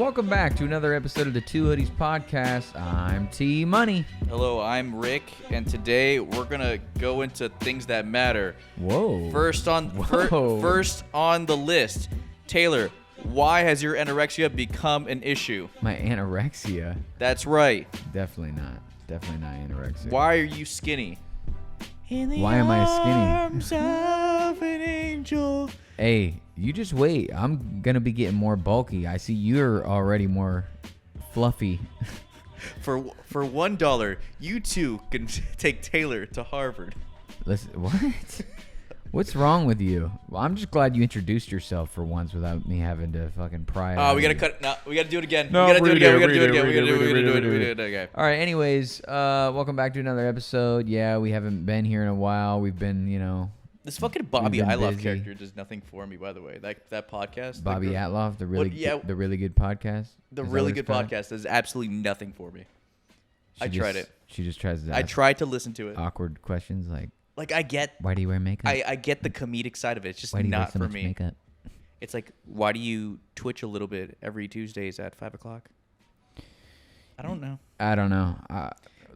welcome back to another episode of the Two Hoodies podcast. I'm T Money. Hello, I'm Rick, and today we're gonna go into things that matter. Whoa. First on the list, Taylor, why has your anorexia become an issue? My anorexia? That's right. Definitely not. Definitely not anorexia. Why are you skinny? Why am I skinny? Arms of an angel. Hey, you just wait. I'm gonna be getting more bulky. I see you're already more fluffy. For $1, you two can take Taylor to Harvard. Listen, what? What's wrong with you? Well, I'm just glad you introduced yourself for once without me having to fucking pry. Oh, we gotta cut. No, we gotta do it again. No, we gotta do it again. We gotta do it again. redo We gotta do it. it again. All right. Anyways, welcome back to another episode. Yeah, we haven't been here in a while. We've been, This fucking Bobby We've been Iloff busy. character does nothing for me, by the way. That podcast. Bobby Atloff, the really good podcast. The Is that really what good it's called? podcast does absolutely nothing for me. I tried it. She just tries to I ask tried to listen to it. awkward questions like, I get why do you wear makeup? I get the comedic side of it. It's just Why do you wear not so for much me. makeup? It's like, why do you twitch a little bit every Tuesdays at 5:00? I don't know. I don't know.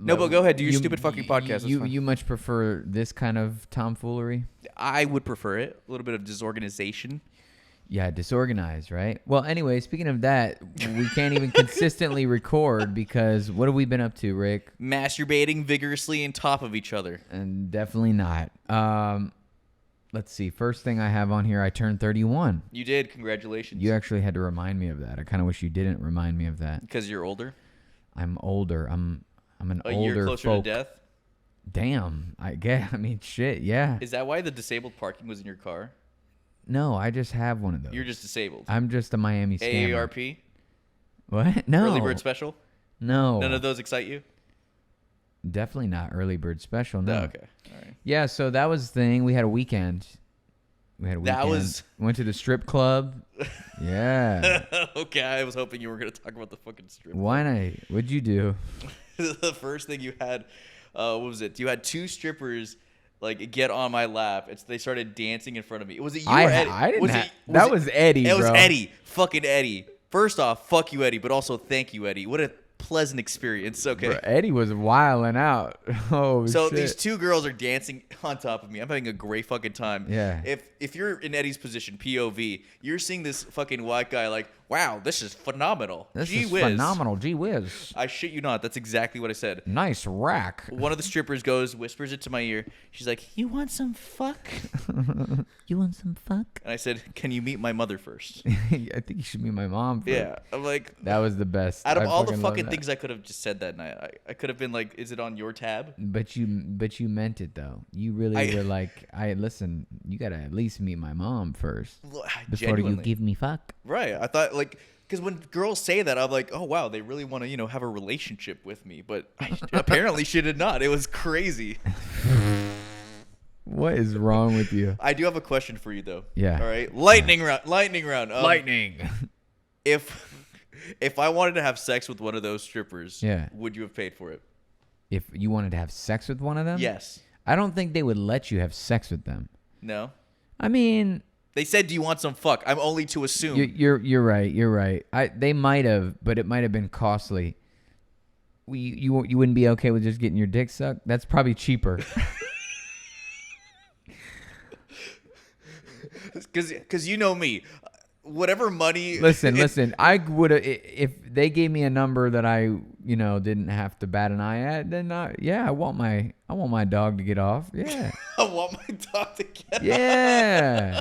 No, but go ahead. Do your stupid fucking podcast. That's fine. You much prefer this kind of tomfoolery? I would prefer it. A little bit of disorganization. Yeah, disorganized, right? Well, anyway, speaking of that, we can't even consistently record because what have we been up to, Rick? Masturbating vigorously on top of each other. And definitely not. Let's see. First thing I have on here, I turned 31. You did. Congratulations. You actually had to remind me of that. I kind of wish you didn't remind me of that. Because you're older? I'm older. I'm an A older year closer folk. to death? Damn. I mean, shit, yeah. Is that why the disabled parking was in your car? No, I just have one of those. You're just disabled. I'm just a Miami scammer. AARP? What? No. Early bird special? No. None of those excite you? Definitely not early bird special. No. Oh, okay. All right. Yeah, so that was the thing. We had a weekend. Went to the strip club. Yeah. Okay, I was hoping you were going to talk about the fucking strip. Why not? What'd you do? The first thing you had, what was it? You had two strippers get on my lap. They started dancing in front of me. Was it you or Eddie? I didn't was have, it, that was Eddie, It was bro. Eddie. Fucking Eddie. First off, fuck you, Eddie, but also thank you, Eddie. What a pleasant experience. Okay. Bro, Eddie was wilding out. Oh, So shit. these two girls are dancing on top of me. I'm having a great fucking time. Yeah. If you're in Eddie's position, POV, you're seeing this fucking white guy like, wow, this is phenomenal. This Gee is whiz. phenomenal. Gee whiz. I shit you not. That's exactly what I said. Nice rack. One of the strippers whispers it to my ear. She's like, you want some fuck? You want some fuck? And I said, can you meet my mother first? I think you should meet my mom. First. Yeah. I'm like, That was the best. out of I all the love fucking that. things I could have just said that night, I could have been like, is it on your tab? But you meant it though. You really were like, listen. You gotta at least meet my mom first before Genuinely. you give me fuck. Right. I thought because when girls say that, I'm like, oh wow, they really want to have a relationship with me. But apparently she did not. It was crazy. What is wrong with you? I do have a question for you though. Yeah. All right. Lightning round. Lightning. If I wanted to have sex with one of those strippers, Yeah. would you have paid for it? If you wanted to have sex with one of them, Yes. I don't think they would let you have sex with them. No. I mean, They said, "Do you want some fuck?" I'm only to assume. you're right. You're right. They might have, but it might have been costly. You wouldn't be okay with just getting your dick sucked? That's probably cheaper. Because you know me, whatever money. Listen. I would have if they gave me a number that I didn't have to bat an eye at. Then I want my dog to get off. Yeah. I want my dog to get. Yeah.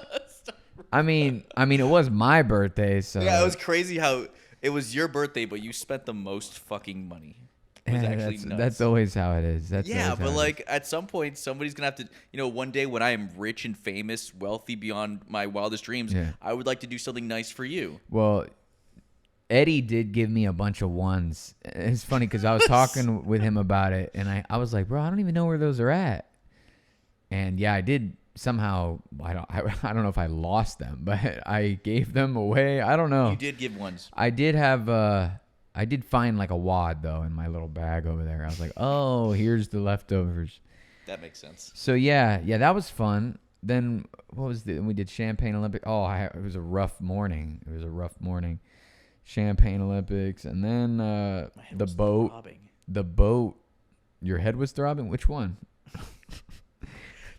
I mean, it was my birthday, so Yeah, it was crazy how it was your birthday, but you spent the most fucking money. It was actually nuts. That's always how it is. Yeah, but at some point, somebody's gonna have to, one day when I am rich and famous, wealthy beyond my wildest dreams, Yeah. I would like to do something nice for you. Well, Eddie did give me a bunch of ones. It's funny because I was talking with him about it, and I was like, bro, I don't even know where those are at. And yeah, I did somehow. I don't know if I lost them, but I gave them away. I don't know. You did give ones. I did have. I did find like a wad though in my little bag over there. I was like, oh, here's the leftovers. That makes sense. So yeah, that was fun. Then what was we did Champagne Olympic. Oh, it was a rough morning. Champagne Olympics, and then My head the was boat. throbbing. The boat. Your head was throbbing. Which one?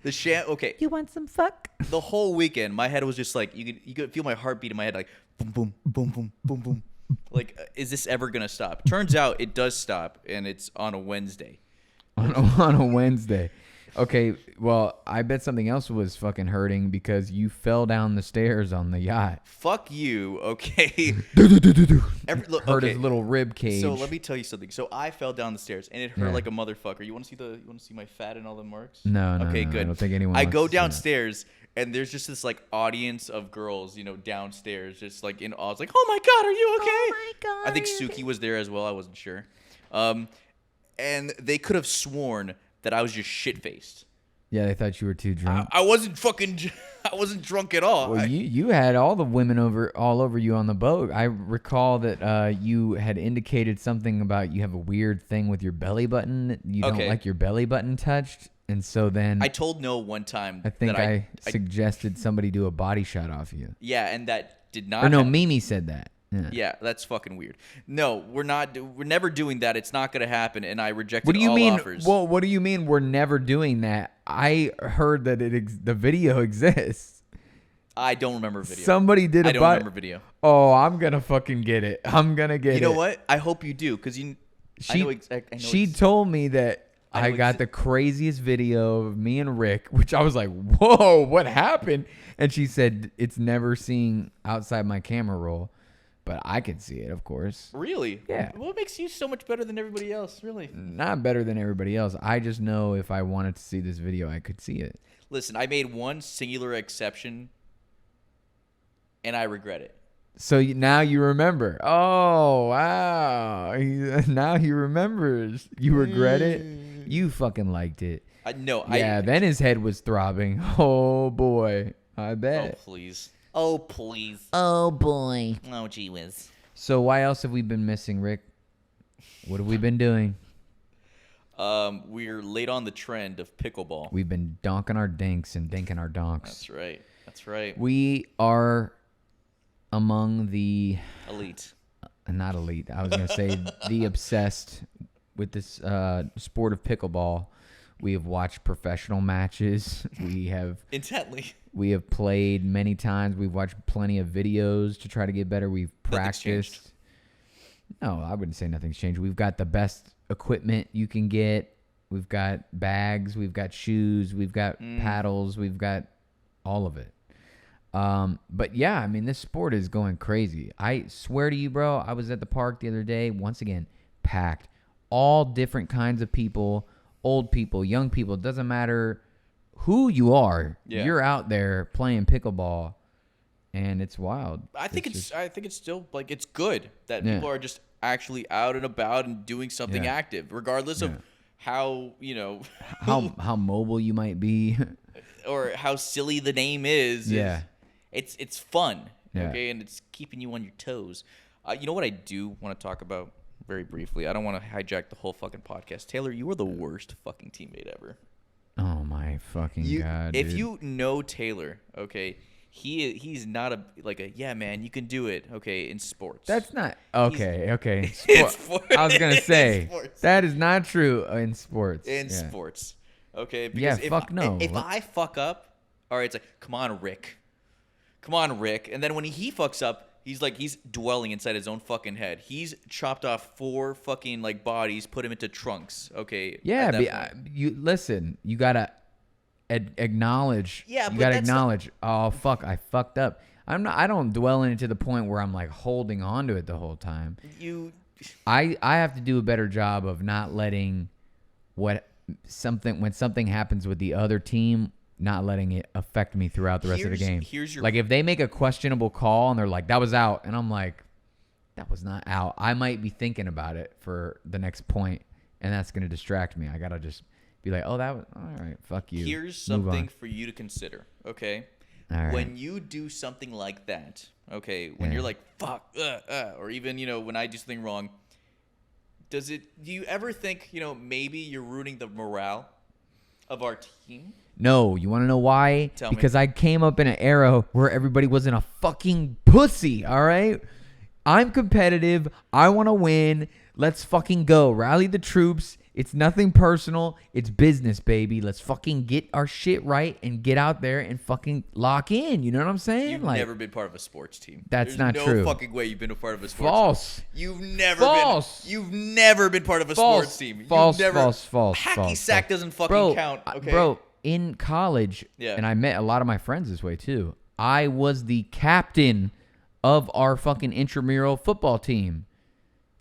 Okay. You want some fuck? The whole weekend, my head was just like you could feel my heartbeat in my head, like boom, boom, boom, boom, boom, boom. Like, is this ever gonna stop? Turns out it does stop, and it's on a Wednesday. On a Wednesday. Okay, well, I bet something else was fucking hurting because you fell down the stairs on the yacht. Fuck you, okay? Hurt his little rib cage. So let me tell you something. So I fell down the stairs, and it hurt like a motherfucker. You want to see my fat and all the marks? No. Okay, no, good. I don't think anyone. I wants go to see that. downstairs, and there's just this like audience of girls, downstairs, just like in awe. It's like, oh my god, are you okay? Oh my god. I think Suki was there as well. I wasn't sure. And they could have sworn that I was just shit faced. Yeah, they thought you were too drunk. I wasn't I wasn't drunk at all. Well, you had all the women all over you on the boat. I recall that you had indicated something about you have a weird thing with your belly button. You don't like your belly button touched, and so then I told No one time. I think that I suggested somebody do a body shot off you. Yeah, and that did not. Or no, Mimi said that. Yeah, that's fucking weird. No, we're not. We're never doing that. It's not going to happen. And I rejected What do you all mean? offers. Well, what do you mean we're never doing that? I heard that the video exists. I don't remember video. Somebody did. I don't remember video. Oh, I'm gonna fucking get it. I'm gonna get it. You know what? I hope you do, because She told me that I got the craziest video of me and Rick, which I was like, whoa, what happened? And she said it's never seen outside my camera roll. But I could see it, of course. Really? Yeah. What makes you so much better than everybody else, really? Not better than everybody else. I just know if I wanted to see this video, I could see it. Listen, I made one singular exception, and I regret it. So now you remember. Oh, wow. Now he remembers. You regret it? You fucking liked it. Then his head was throbbing. Oh, boy. I bet. Oh, please. Oh, please. Oh, boy. Oh, gee whiz. So why else have we been missing, Rick? What have we been doing? We're late on the trend of pickleball. We've been donking our dinks and dinking our donks. That's right. We are among the... elite. Not elite. I was going to say the obsessed with this sport of pickleball. We have watched professional matches. We have... intently. We have played many times. We've watched plenty of videos to try to get better. We've practiced. No, I wouldn't say nothing's changed. We've got the best equipment you can get. We've got bags. We've got shoes. We've got paddles. We've got all of it. But yeah, I mean, this sport is going crazy. I swear to you, bro, I was at the park the other day. Once again, packed. All different kinds of people. Old people, young people. It doesn't matter who you are. Yeah. You're out there playing pickleball, and it's wild. I think it's still like it's good that people are just actually out and about and doing something active, regardless of how how mobile you might be, or how silly the name is. Yeah, it's fun. Yeah. Okay, and it's keeping you on your toes. You know what I do want to talk about very briefly? I don't want to hijack the whole fucking podcast. Taylor, you are the worst fucking teammate ever. Oh my fucking god! If dude. you know Taylor, okay, he's not a yeah man, you can do it. Okay, in sports. That's not okay. Okay, In sports. I was gonna say sports. that is not true in sports. In sports, okay. Yeah, Because fuck no. If I fuck up, all right, it's like come on, Rick, and then when he fucks up. He's dwelling inside his own fucking head. He's chopped off 4 fucking like bodies, put him into trunks. Okay. Yeah, you listen. You gotta acknowledge. Yeah, you but gotta that's acknowledge. Oh fuck, I fucked up. I don't dwell in it to the point where I'm like holding on to it the whole time. I have to do a better job of not letting when something happens with the other team. Not letting it affect me throughout the rest of the game. Like if they make a questionable call and they're like, that was out. And I'm like, that was not out. I might be thinking about it for the next point, and that's going to distract me. I got to just be like, oh, that was all right. Fuck you. Here's something for you to consider. Okay. All right. When you do something like that, okay, when you're like, fuck, or even, when I do something wrong, do you ever think, maybe you're ruining the morale of our team? No, you want to know why? Tell me. Because I came up in an era where everybody wasn't a fucking pussy, all right? I'm competitive. I want to win. Let's fucking go. Rally the troops. It's nothing personal. It's business, baby. Let's fucking get our shit right and get out there and fucking lock in. You know what I'm saying? You've never been part of a sports team. That's There's not no true. No fucking way you've been a part of a sports False. team. You've never False. been. You've never been part of a False. sports team. False. You've never, False. Hacky sack doesn't fucking bro, count. Okay, bro. In college, Yeah. and I met a lot of my friends this way too. I was the captain of our fucking intramural football team.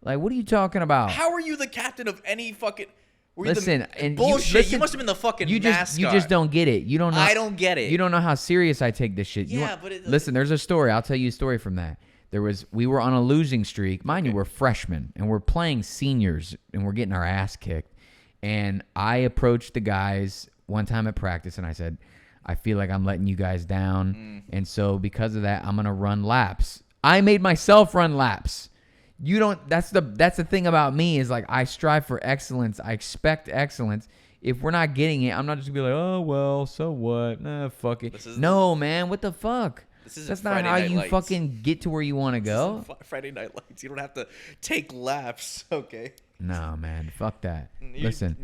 Like, what are you talking about? How are you the captain of any fucking? Were you Listen, the, and bullshit. You must have been the fucking mascot. You just don't get it. You don't know. I don't get it. You don't know how serious I take this shit. Yeah, but listen, there's a story. I'll tell you a story from that. We were on a losing streak. Mind you, we're freshmen and we're playing seniors and we're getting our ass kicked. And I approached the guys one time at practice and I said, I feel like I'm letting you guys down. And so because of that, I'm going to run laps. I made myself run laps. You don't. That's the thing about me is like I strive for excellence. I expect excellence. If we're not getting it, I'm not just gonna be like, oh well, so what? Nah, fuck it. No, man, what the fuck? That's not how you fucking get to where you want to go. Friday Night Lights. You don't have to take laps. Okay. No, man, fuck that. Listen.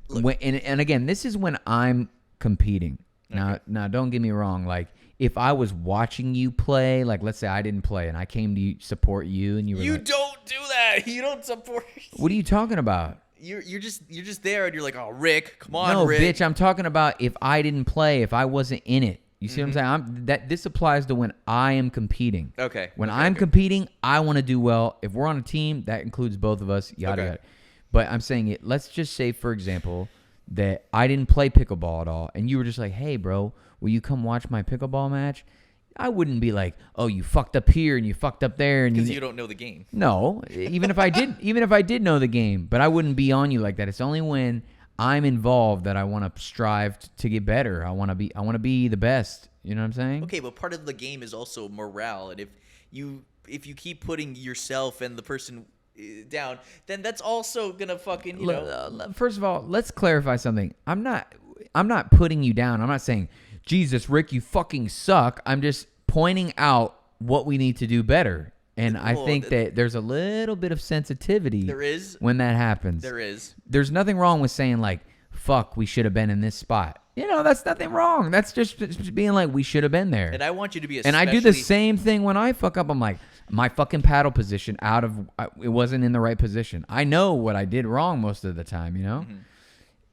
Look. And again, this is when I'm competing. Now, don't get me wrong. Like, if I was watching you play, like let's say I didn't play and I came to support you and you were like, don't do that. You don't support. What are you talking about? You're just there and you're like, oh Rick, come on, no, Rick. bitch. I'm talking about if I didn't play, if I wasn't in it. You see what I'm saying? This applies to when I am competing. Okay. When I'm competing, I want to do well. If we're on a team, that includes both of us. Yada yada. But I'm saying it. Let's just say, for example, that I didn't play pickleball at all, and you were just like, "Hey, bro, will you come watch my pickleball match?" I wouldn't be like, "Oh, you fucked up here and you fucked up there," and because you don't know the game. No, even if I did know the game, but I wouldn't be on you like that. It's only when I'm involved that I want to strive to get better. I want to be the best. You know what I'm saying? Okay, but part of the game is also morale, and if you keep putting yourself and the person down, then that's also gonna fucking First of all, let's clarify something. I'm not putting you down. I'm not saying, Jesus, Rick, you fucking suck. I'm just pointing out what we need to do better. And I think that there's a little bit of sensitivity. There is when that happens. There is. There's nothing wrong with saying like, fuck, we should have been in this spot. You know, that's nothing wrong. That's just being like, we should have been there. And I want you to be And I do the same thing when I fuck up. I'm like, my fucking paddle position it wasn't in the right position. I know what I did wrong most of the time, you know?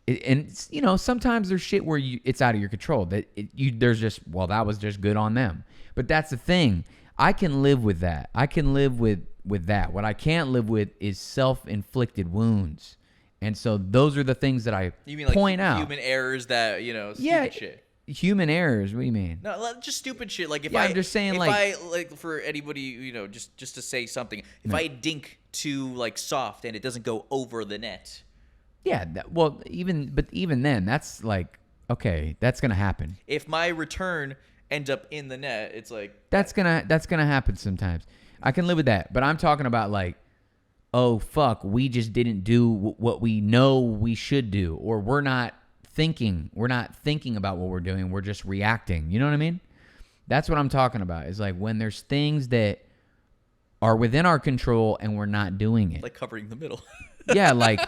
And, you know, sometimes there's shit where it's out of your control. There's just, well, that was just good on them. But that's the thing. I can live with that. I can live with that. What I can't live with is self-inflicted wounds. And so those are the things that I point out. Human errors that, stupid shit. Human errors. What do you mean? No, just stupid shit. Like I'm just saying, for anybody, just to say something. If I dink too soft and it doesn't go over the net. Yeah. Even then, that's like, okay, that's gonna happen. If my return ends up in the net, it's like that's gonna happen sometimes. I can live with that, but I'm talking about like, oh fuck, we just didn't do what we know we should do, or we're not thinking about what we're doing. We're just reacting. You know what I mean? That's what I'm talking about. Is like when there's things that are within our control and we're not doing it. Like covering the middle. Yeah, like,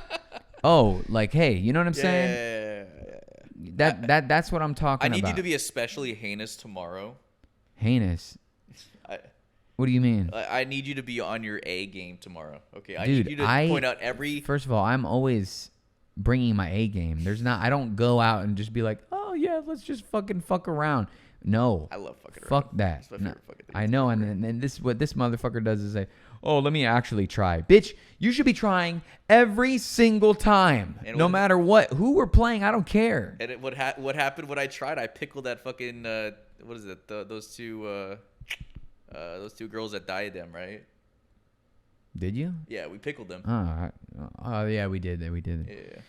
hey, you know what I'm saying? Yeah. That's what I'm talking about. I need you to be especially heinous tomorrow. Heinous? What do you mean? I need you to be on your A game tomorrow. Okay, I Dude, need you to point out every. First of all, I'm always bringing my A game. I don't go out and just be like, oh yeah, let's just fucking fuck around. No, I love fucking around. Fuck that. That's my favorite fucking thing. I know, and this what this motherfucker does is say, oh, let me actually try, bitch. You should be trying every single time, no matter who we're playing. I don't care. And what happened when I tried? I pickled that fucking what is it? Those two girls at Diadem, right? Did you? Yeah, we pickled them. Oh, yeah, we did. Yeah.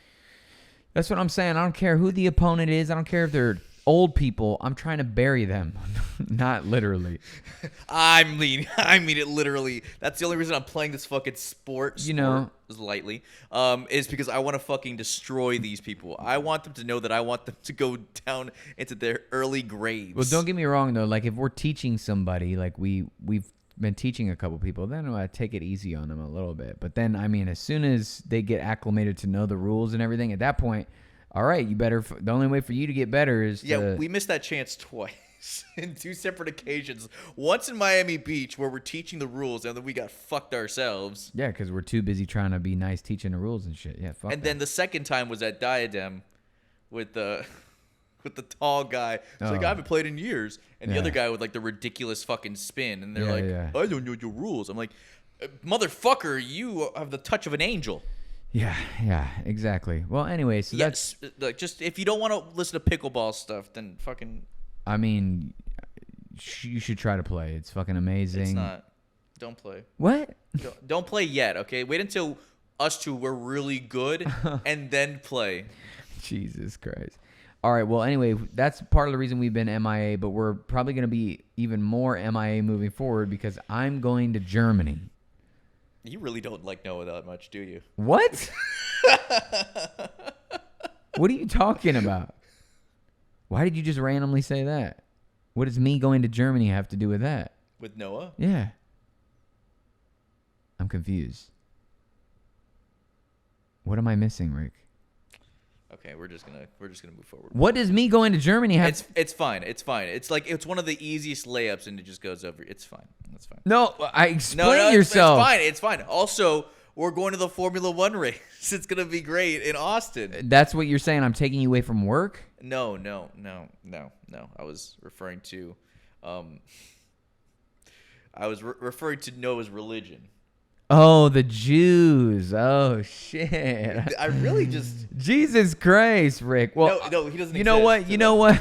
That's what I'm saying. I don't care who the opponent is. I don't care if they're old people. I'm trying to bury them, not literally. I mean it literally. That's the only reason I'm playing this fucking sport lightly. Is because I want to fucking destroy these people. I want them to know that I want them to go down into their early graves. Well, don't get me wrong though. Like if we're teaching somebody, like we've been teaching a couple people, then I take it easy on them a little bit. But then, I mean, as soon as they get acclimated to know the rules and everything, at that point, all right, you better. The only way for you to get better is to. We missed that chance twice in 2 separate occasions. Once in Miami Beach where we're teaching the rules and then we got fucked ourselves. Yeah, because we're too busy trying to be nice teaching the rules and shit. Yeah, fuck. And that. then the second time was at Diadem with the tall guy. It's like, I haven't played in years. And the other guy with like the ridiculous fucking spin. And they're like, I don't know your rules. I'm like, motherfucker, you have the touch of an angel. Yeah, exactly. Well, anyway, so that's like, just if you don't want to listen to pickleball stuff, then fucking. I mean, you should try to play. It's fucking amazing. It's not. Don't play. What? Don't play yet, okay? Wait until us two were really good and then play. Jesus Christ. All right, well, anyway, that's part of the reason we've been MIA, but we're probably going to be even more MIA moving forward because I'm going to Germany. You really don't like Noah that much, do you? What? What are you talking about? Why did you just randomly say that? What does me going to Germany have to do with that? With Noah? Yeah. I'm confused. What am I missing, Rick? Okay, we're just gonna move forward. What does me going to Germany have? It's fine. It's like it's one of the easiest layups, and it just goes over. It's fine. That's fine. No, explain yourself. It's fine. Also, we're going to the Formula One race. It's gonna be great in Austin. That's what you're saying. I'm taking you away from work? No. I was referring to, referring to Noah's religion. Oh, the Jews. Oh, shit. I really just... Jesus Christ, Rick. Well, no, he doesn't. You know what? You know what?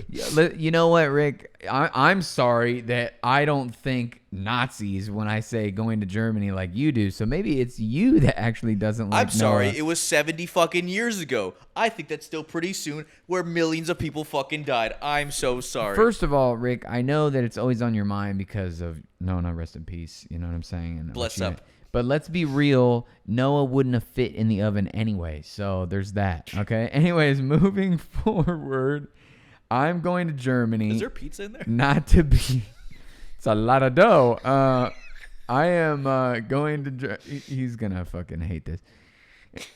You know what, Rick? I'm sorry that I don't think Nazis when I say going to Germany like you do. So maybe it's you that actually doesn't like I'm sorry. Noah. It was 70 fucking years ago. I think that's still pretty soon where millions of people fucking died. I'm so sorry. First of all, Rick, I know that it's always on your mind because of Noah, rest in peace. You know what I'm saying? And bless up. But let's be real. Noah wouldn't have fit in the oven anyway. So there's that. Okay. Anyways, moving forward. I'm going to Germany. Is there pizza in there? Not to be. It's a lot of dough. I am going to. He's gonna fucking hate this,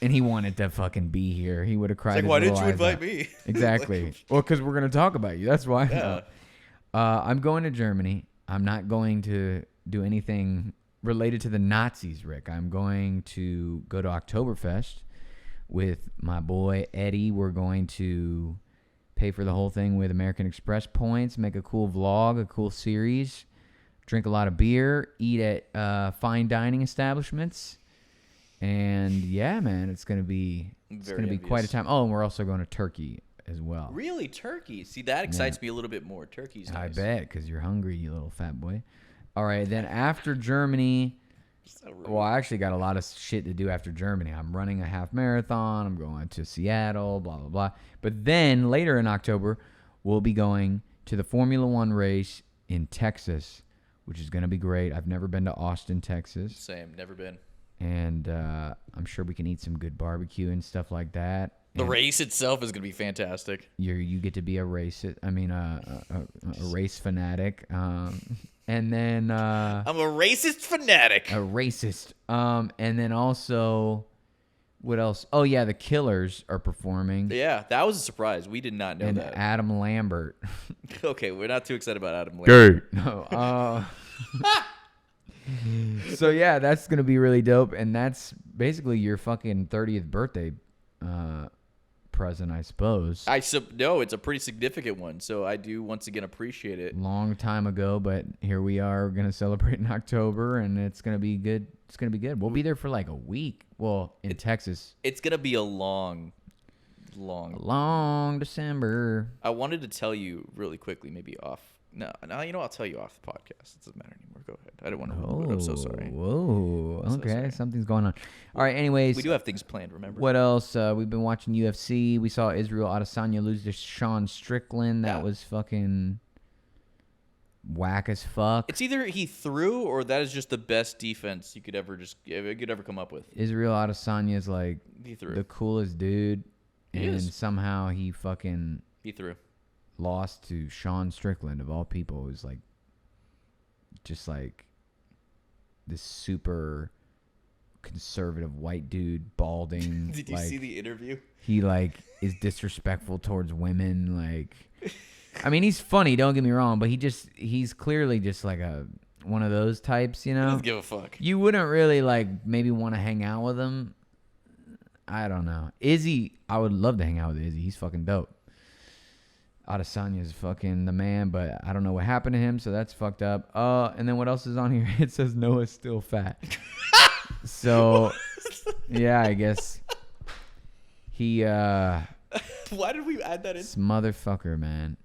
and he wanted to fucking be here. He would have cried. It's like, why didn't you invite me? Exactly. Well, because we're gonna talk about you. That's why. Yeah. I'm going to Germany. I'm not going to do anything related to the Nazis, Rick. I'm going to go to Oktoberfest with my boy Eddie. We're going to pay for the whole thing with American Express points, make a cool vlog, a cool series, drink a lot of beer, eat at fine dining establishments. And yeah, man, it's going to be quite a time. Oh, and we're also going to Turkey as well. Really? Turkey? See, that excites me a little bit more. Turkey's nice. I bet, because you're hungry, you little fat boy. All right, then after Germany... Well, I actually got a lot of shit to do after Germany. I'm running a half marathon. I'm going to Seattle, blah, blah, blah. But then later in October, we'll be going to the Formula One race in Texas, which is going to be great. I've never been to Austin, Texas. Same, never been. And I'm sure we can eat some good barbecue and stuff like that. The race itself is going to be fantastic. You get to be a race fanatic. And then I'm a racist fanatic. A racist. And then also, what else? Oh yeah, the Killers are performing. Yeah, that was a surprise. We did not know and that. Adam Lambert. Okay, we're not too excited about Adam Lambert. No. So yeah, that's gonna be really dope, and that's basically your fucking 30th birthday present, I suppose. No, it's a pretty significant one, so I do once again appreciate it. Long time ago, but here we are. We're gonna celebrate in October, and it's gonna be good. It's gonna be good. We'll be there for like a week. Well, in Texas, it's gonna be a long December. I wanted to tell you really quickly, maybe off. No, you know, I'll tell you off the podcast. It doesn't matter anymore. Go ahead. I didn't want to ruin it. I'm so sorry. Whoa. I'm so okay, sorry. Something's going on. All right. Anyways, we do have things planned. Remember what else? We've been watching UFC. We saw Israel Adesanya lose to Sean Strickland. That was fucking whack as fuck. It's either he threw or that is just the best defense you could ever come up with. Israel Adesanya is like the coolest dude, and somehow he threw. Lost to Sean Strickland of all people, who's like just like this super conservative white dude, balding. Did you like, see the interview? He like is disrespectful towards women. Like, I mean, he's funny. Don't get me wrong, but he's clearly just like one of those types. You He know, doesn't give a fuck. you wouldn't really like maybe want to hang out with him. I don't know. Izzy, I would love to hang out with Izzy. He's fucking dope. Adesanya's fucking the man, but I don't know what happened to him, so that's fucked up. And then what else is on here? It says Noah's still fat. So, yeah, I guess he, Why did we add that in? this motherfucker, man.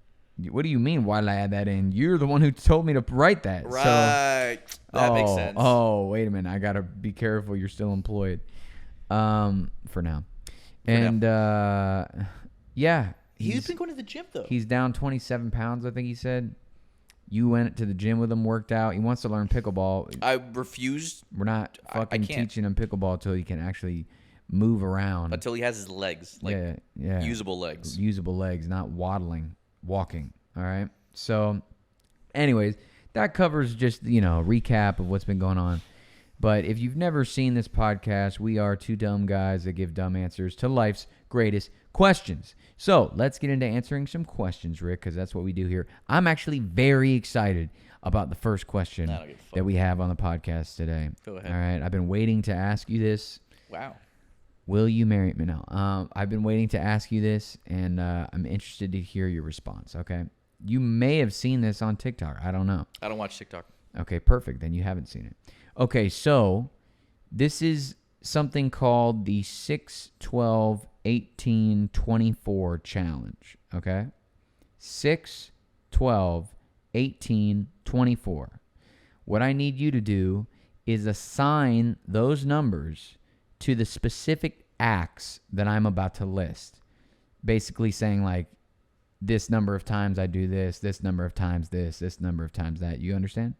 What do you mean, why did I add that in? You're the one who told me to write that. Right. So, that makes sense. Oh, wait a minute. I got to be careful. You're still employed. For now. Yeah. He's been going to the gym, though. He's down 27 pounds, I think he said. You went to the gym with him, worked out. He wants to learn pickleball. I refused. We're not fucking teaching him pickleball until he can actually move around. Until he has his legs. Like, yeah. usable legs. Usable legs, not walking. All right? So, anyways, that covers just, recap of what's been going on. But if you've never seen this podcast, we are two dumb guys that give dumb answers to life's greatest questions. So let's get into answering some questions, Rick, because that's what we do here. I'm actually very excited about the first question that we have on the podcast today. Go ahead. All right. I've been waiting to ask you this. Wow. Will you marry me? No. I've been waiting to ask you this, and I'm interested to hear your response, okay? You may have seen this on TikTok. I don't know. I don't watch TikTok. Okay, perfect. Then you haven't seen it. Okay, so this is something called the 6-12-18-24 challenge, okay? 6-12-18-24. What I need you to do is assign those numbers to the specific acts that I'm about to list. Basically saying like, this number of times I do this number of times this number of times that. You understand?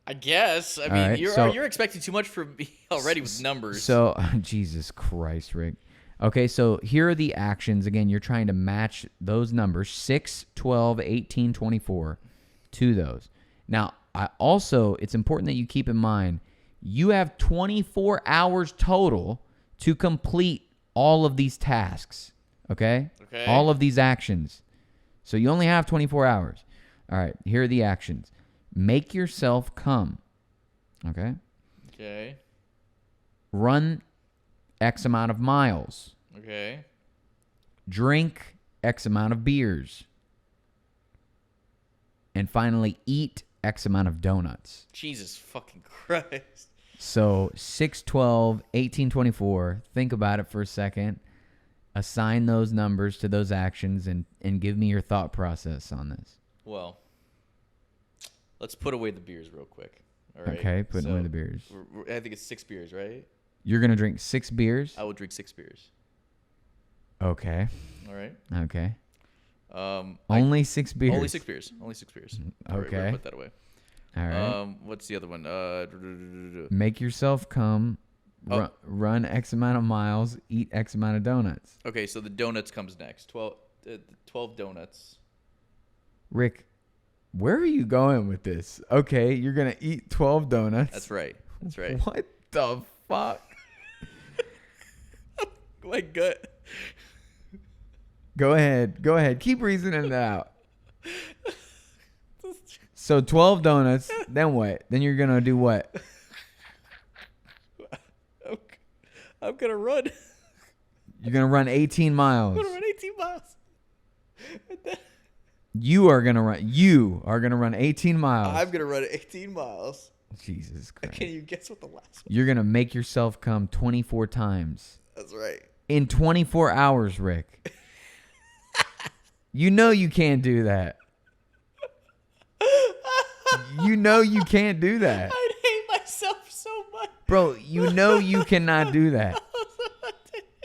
I guess. I mean, you're expecting too much from me already with numbers. So, Jesus Christ, Rick. Okay, so here are the actions. Again, you're trying to match those numbers, 6, 12, 18, 24, to those. Now, it's important that you keep in mind, you have 24 hours total to complete all of these tasks, okay? All of these actions. So you only have 24 hours. All right, here are the actions. Make yourself come. Okay. Run X amount of miles. Okay. Drink X amount of beers. And finally, eat X amount of donuts. Jesus fucking Christ. So 6, 12, 18, 24. Think about it for a second. Assign those numbers to those actions and give me your thought process on this. Well, let's put away the beers real quick. All right. Okay, putting away the beers. I think it's 6 beers, right? You're going to drink 6 beers? I will drink 6 beers. Okay. All right. Okay. Only 6 beers? Only 6 beers. Only 6 beers. Okay. Right, put that away. All right. What's the other one? Make yourself come. Run X amount of miles. Eat X amount of donuts. Okay, so the donuts comes next. 12 donuts. Rick, where are you going with this? Okay, you're going to eat 12 donuts. That's right. What the fuck? My gut. Go ahead. Keep reasoning it out. So 12 donuts, then what? Then you're going to do what? I'm going to run. You're going to run 18 miles. I'm going to run 18 miles. You are going to run 18 miles. I'm going to run 18 miles. Jesus Christ. Can you guess what the last one? You're going to make yourself come 24 times. That's right. In 24 hours, Rick. You know you can't do that. You know you can't do that. I'd hate myself so much. Bro, you know you cannot do that.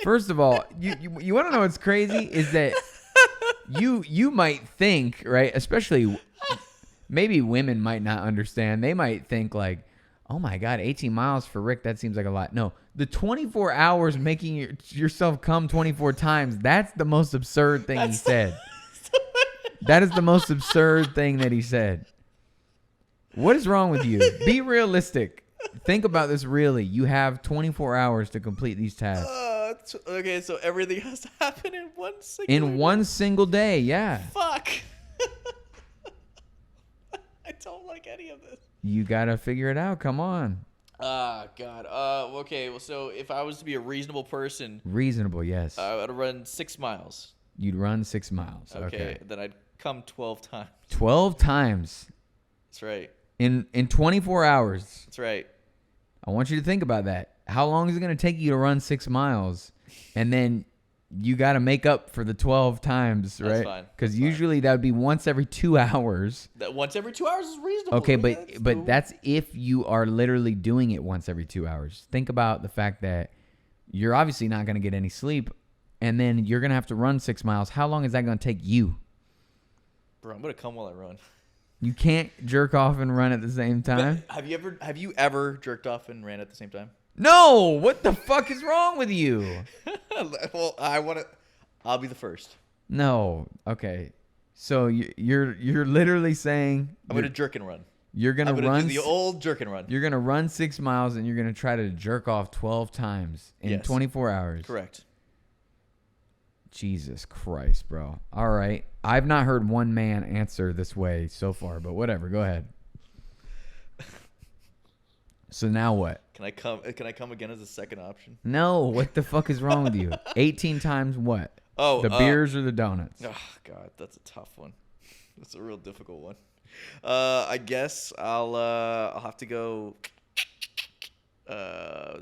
First of all, you want to know what's crazy is that you might think, right, especially maybe women might not understand. They might think like, oh my God, 18 miles for Rick, that seems like a lot. No, the 24 hours making yourself come 24 times, that's the most absurd thing he said. That is the most absurd thing that he said. What is wrong with you? Be realistic. Think about this really. You have 24 hours to complete these tasks. Okay, so everything has to happen in one single day, yeah. Fuck. I don't like any of this. You got to figure it out. Come on. God. Okay, well, so if I was to be a reasonable person. Reasonable, yes. I would run 6 miles. You'd run 6 miles. Okay. Then I'd come 12 times. 12 times. That's right. In 24 hours. That's right. I want you to think about that. How long is it going to take you to run 6 miles? And then you got to make up for the 12 times, right? That's fine. Because usually that would be once every 2 hours. That once every 2 hours is reasonable. Okay, Yeah, but cool. that's if you are literally doing it once every 2 hours. Think about the fact that you're obviously not going to get any sleep, and then you're going to have to run 6 miles. How long is that going to take you? Bro, I'm going to come while I run. You can't jerk off and run at the same time? Have you ever jerked off and ran at the same time? No! What the fuck is wrong with you? Well, I'll be the first. No. Okay. So you're literally saying I'm going to jerk and run. You're going to run do the old jerk and run. You're going to run 6 miles and you're going to try to jerk off 12 times in 24 hours. Correct. Jesus Christ, bro. All right. I've not heard one man answer this way so far, but whatever. Go ahead. So now what? Can I come again as a second option? No. What the fuck is wrong with you? 18 times what? Oh, the beers or the donuts? Oh, God. That's a tough one. That's a real difficult one. I guess I'll have to go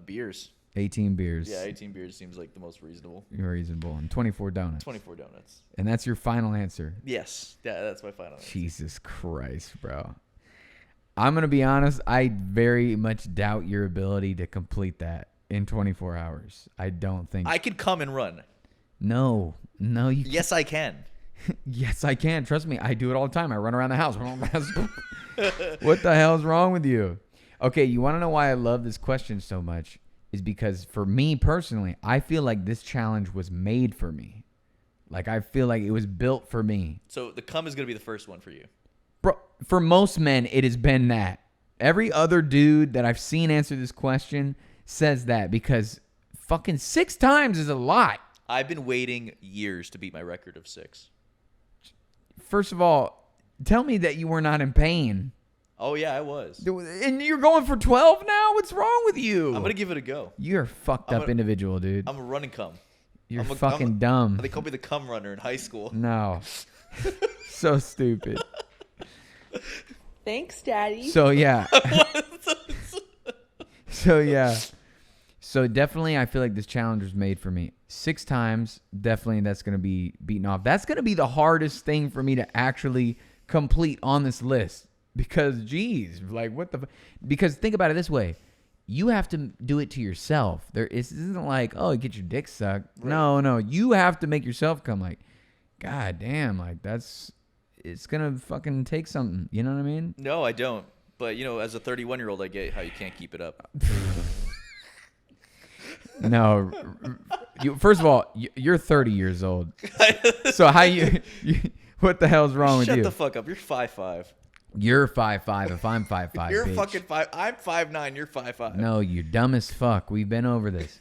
beers. 18 beers. Yeah, 18 beers seems like the most reasonable. Reasonable. And 24 donuts. 24 donuts. And that's your final answer? Yes. Yeah, that's my final answer. Jesus Christ, bro. I'm going to be honest. I very much doubt your ability to complete that in 24 hours. I don't think. I could come and run. No, you Yes, I can. Yes, I can. Trust me. I do it all the time. I run around the house. What the hell is wrong with you? Okay, you want to know why I love this question so much? Is because for me personally, I feel like this challenge was made for me. Like, I feel like it was built for me. So the cum is going to be the first one for you. Bro, for most men, it has been that. Every other dude that I've seen answer this question says that because fucking 6 times is a lot. I've been waiting years to beat my record of 6. First of all, tell me that you were not in pain. Oh, yeah, I was. And you're going for 12 now? What's wrong with you? I'm going to give it a go. You're a fucked up individual, dude. I'm a running cum. You're fucking dumb. They called me the cum runner in high school. No. So stupid. Thanks, Daddy. So, yeah. So definitely I feel like this challenge was made for me. 6 times, definitely that's going to be beaten off. That's going to be the hardest thing for me to actually complete on this list. Because, geez, like what the... Because think about it this way. You have to do it to yourself. It isn't like, oh, get your dick sucked. Right. No. You have to make yourself come like, God damn, like it's going to fucking take something. You know what I mean? No, I don't. But, as a 31-year-old, I get how you can't keep it up. No. First of all, you're 30 years old. So how you what the hell's wrong with you? Shut the fuck up. You're 5'5". You're 5'5" if I'm 5'5". You're bitch. fucking 5. I'm 5'9". You're 5'5". No, you're dumb as fuck. We've been over this.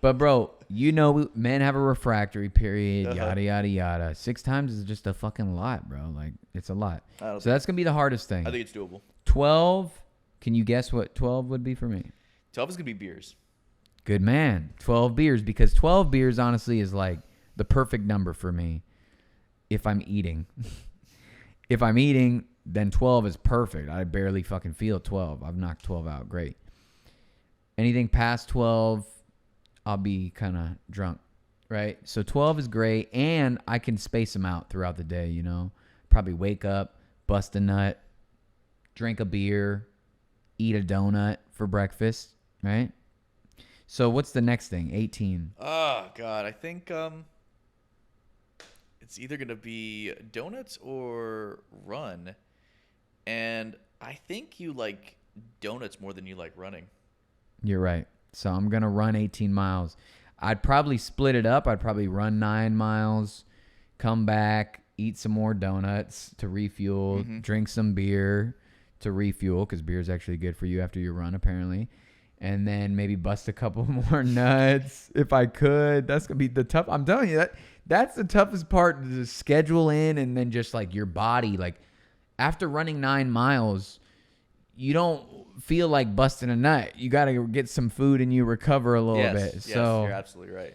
But bro, men have a refractory period, yada yada yada. 6 times is just a fucking lot, bro. Like it's a lot. So that's gonna be the hardest thing. I think it's doable. 12. Can you guess what 12 would be for me? 12 is gonna be beers. Good man. 12 beers, because 12 beers honestly is like the perfect number for me if I'm eating. If I'm eating, then 12 is perfect. I barely fucking feel 12. I've knocked 12 out. Great. Anything past 12, I'll be kind of drunk, right? So 12 is great, and I can space them out throughout the day, Probably wake up, bust a nut, drink a beer, eat a donut for breakfast, right? So what's the next thing? 18. Oh, God. I think it's either going to be donuts or run. And I think you like donuts more than you like running. You're right. So I'm going to run 18 miles. I'd probably split it up. I'd probably run 9 miles, come back, eat some more donuts to refuel, drink some beer, to refuel because beer is actually good for you after your run, apparently. And then maybe bust a couple more nuts if I could. That's gonna be the tough. I'm telling you that's the toughest part to schedule in, and then just like your body, like after running 9 miles, you don't feel like busting a nut. You got to get some food and you recover a little bit. Yes, So you're absolutely right.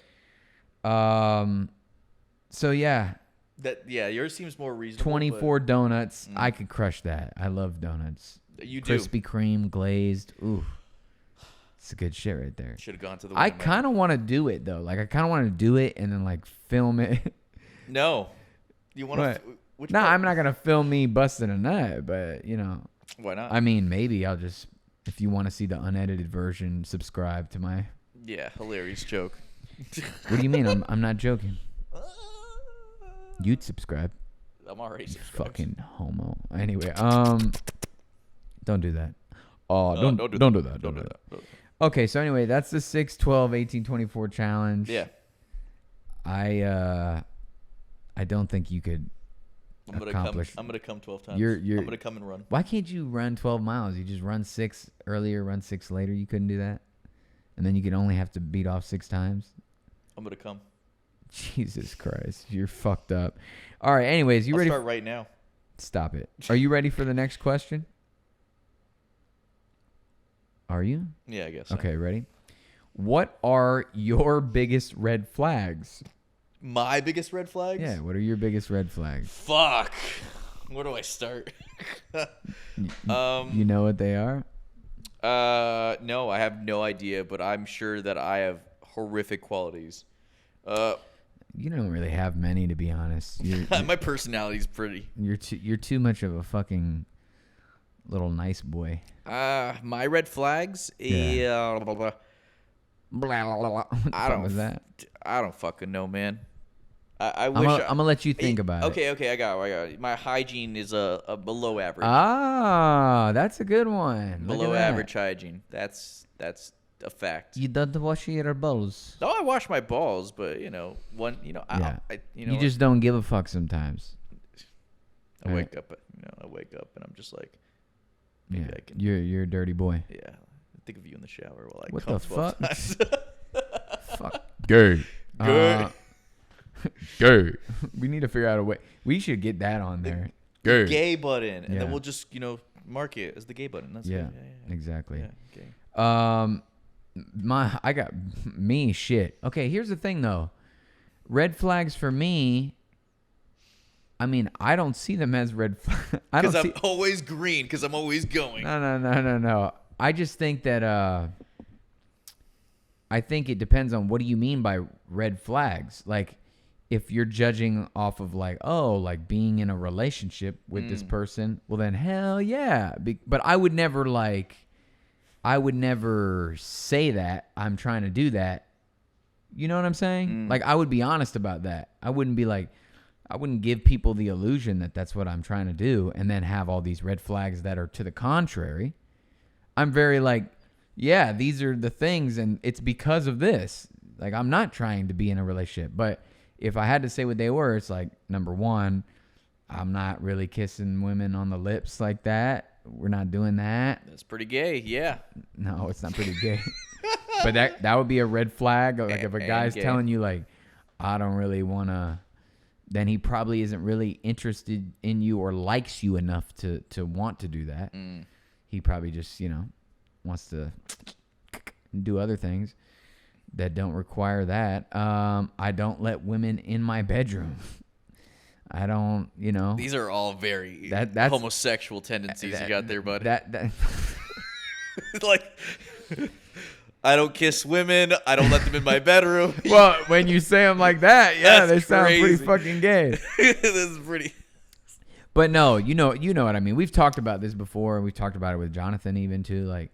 So yeah, yours seems more reasonable. 24 donuts. I could crush that. I love donuts. You do. Krispy Kreme, glazed. Ooh. It's a good shit right there. Should have gone to the I kind of want to do it though. Like I kind of want to do it and then like film it. No. You want to No, I'm not going to film me busting a nut, but you know. Why not? I mean, maybe I'll just, if you want to see the unedited version, subscribe to my. Yeah, hilarious joke. What do you mean? I'm not joking. You'd subscribe. I'm already subscribed. Fucking homo. Anyway, don't do that. Oh, don't do that. Don't do that. Okay, so anyway, that's the 6, 12, 18, 24 challenge. Yeah. I don't think you could accomplish. I'm gonna come 12 times. I'm gonna come and run. Why can't you run 12 miles? You just run 6 earlier, run 6 later. You couldn't do that, and then you could only have to beat off 6 times. I'm gonna come. Jesus Christ, you're fucked up. All right. Anyways, you ready? Start right now. Stop it. Are you ready for the next question? Are you? Yeah, I guess. So. Okay, ready? What are your biggest red flags? My biggest red flags? Yeah, what are your biggest red flags? Fuck. Where do I start? You know what they are? No, I have no idea, but I'm sure that I have horrific qualities. You don't really have many, to be honest. My personality's pretty. You're too much of a fucking little nice boy. My red flags. Yeah. I don't. Was that? I don't fucking know, man. I I'm wish. gonna let you think about it. Okay, I got it. My hygiene is a below average. Ah, that's a good one. Below average hygiene. That's a fact. You don't wash your balls. No, I wash my balls, but You just don't give a fuck sometimes. I wake up and I'm just like, maybe I can. You're a dirty boy. Yeah, think of you in the shower while I What come the 12 fuck? times. Fuck. Gay. Good. Gay. We need to figure out a way. We should get that on there. Gay. Gay button, and Yeah. then we'll just mark it as the gay button. That's Yeah, good. Yeah. exactly. Yeah, gay. Shit. Okay, here's the thing though. Red flags for me. I mean, I don't see them as red flags. Because I'm always green. Because I'm always going. No. I just think that I think it depends on what do you mean by red flags. Like, if you're judging off of like, oh, like being in a relationship with this person, well then hell yeah. But I would never say that I'm trying to do that. You know what I'm saying? Like, I would be honest about that. I wouldn't give people the illusion that that's what I'm trying to do and then have all these red flags that are to the contrary. I'm very like, yeah, these are the things and it's because of this. Like, I'm not trying to be in a relationship. But if I had to say what they were, it's like, number one, I'm not really kissing women on the lips like that. We're not doing that. That's pretty gay, yeah. No, it's not pretty gay. But that would be a red flag. Like, if a guy's telling you, like, I don't really want to, then he probably isn't really interested in you or likes you enough to want to do that. He probably just, wants to do other things that don't require that. I don't let women in my bedroom. I don't, These are all very that's homosexual tendencies you got there, bud. That like, I don't kiss women. I don't let them in my bedroom. Well, when you say them like that, yeah, they That's sound pretty crazy. fucking gay. This is pretty. But no, you know what I mean. We've talked about this before. We've talked about it with Jonathan even too. Like,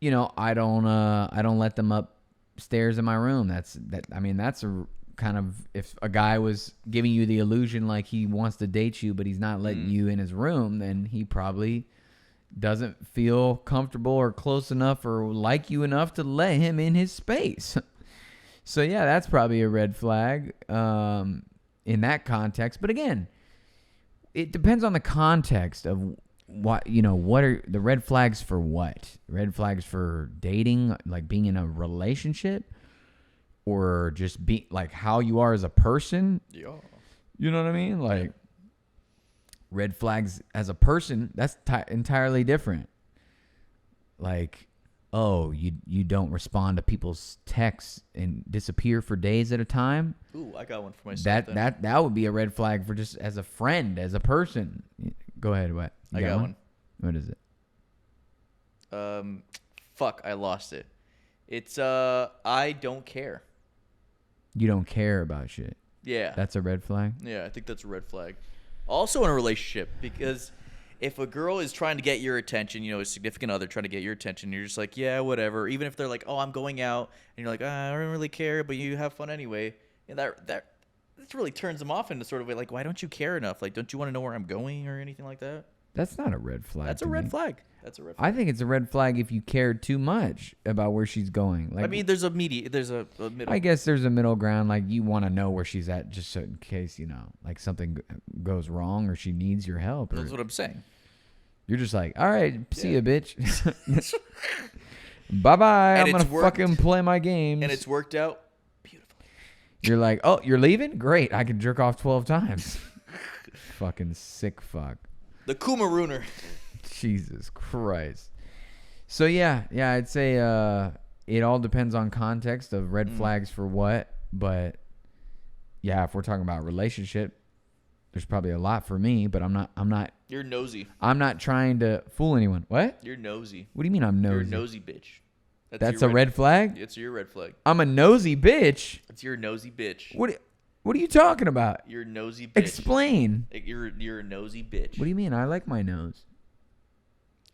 I don't let them upstairs in my room. That's a kind of, if a guy was giving you the illusion like he wants to date you, but he's not letting you in his room, then he probably doesn't feel comfortable or close enough or like you enough to let him in his space. So yeah, that's probably a red flag in that context. But again, it depends on the context of what what are the red flags for what? Red flags for dating, like being in a relationship, or just be like how you are as a person? Yeah. You know what I mean? Like red flags as a person, that's entirely different. Like, oh, you don't respond to people's texts and disappear for days at a time. Ooh, I got one for myself. That would be a red flag for just as a friend, as a person. Go ahead. What? I got one. What is it? Fuck, I lost it. It's I don't care. You don't care about shit. Yeah. That's a red flag? Yeah, I think that's a red flag. Also in a relationship, because if a girl is trying to get your attention, a significant other trying to get your attention, you're just like, yeah, whatever. Even if they're like, oh, I'm going out, and you're like, I don't really care, but you have fun anyway. And that really turns them off into sort of like, why don't you care enough? Like, don't you want to know where I'm going or anything like that? That's not a red flag. That's a red flag. That's a red flag. I think it's a red flag if you cared too much about where she's going. Like, I mean, there's a middle. I guess there's a middle ground. Like, you want to know where she's at just so in case, like something goes wrong or she needs your help. That's what I'm saying. You're just like, all right, see ya, bitch. Bye-bye. I'm going to fucking play my games. And it's worked out beautifully. You're like, oh, you're leaving? Great. I can jerk off 12 times. Fucking sick fuck. The Kumarooner. Jesus Christ. So, yeah, I'd say it all depends on context of red flags for what. But, yeah, if we're talking about relationship, there's probably a lot for me, but I'm not. You're nosy. I'm not trying to fool anyone. What? You're nosy. What do you mean I'm nosy? You're a nosy bitch. That's a red flag? It's your red flag. I'm a nosy bitch. It's your nosy bitch. What are you talking about? You're a nosy bitch. Explain. You're a nosy bitch. What do you mean? I like my nose.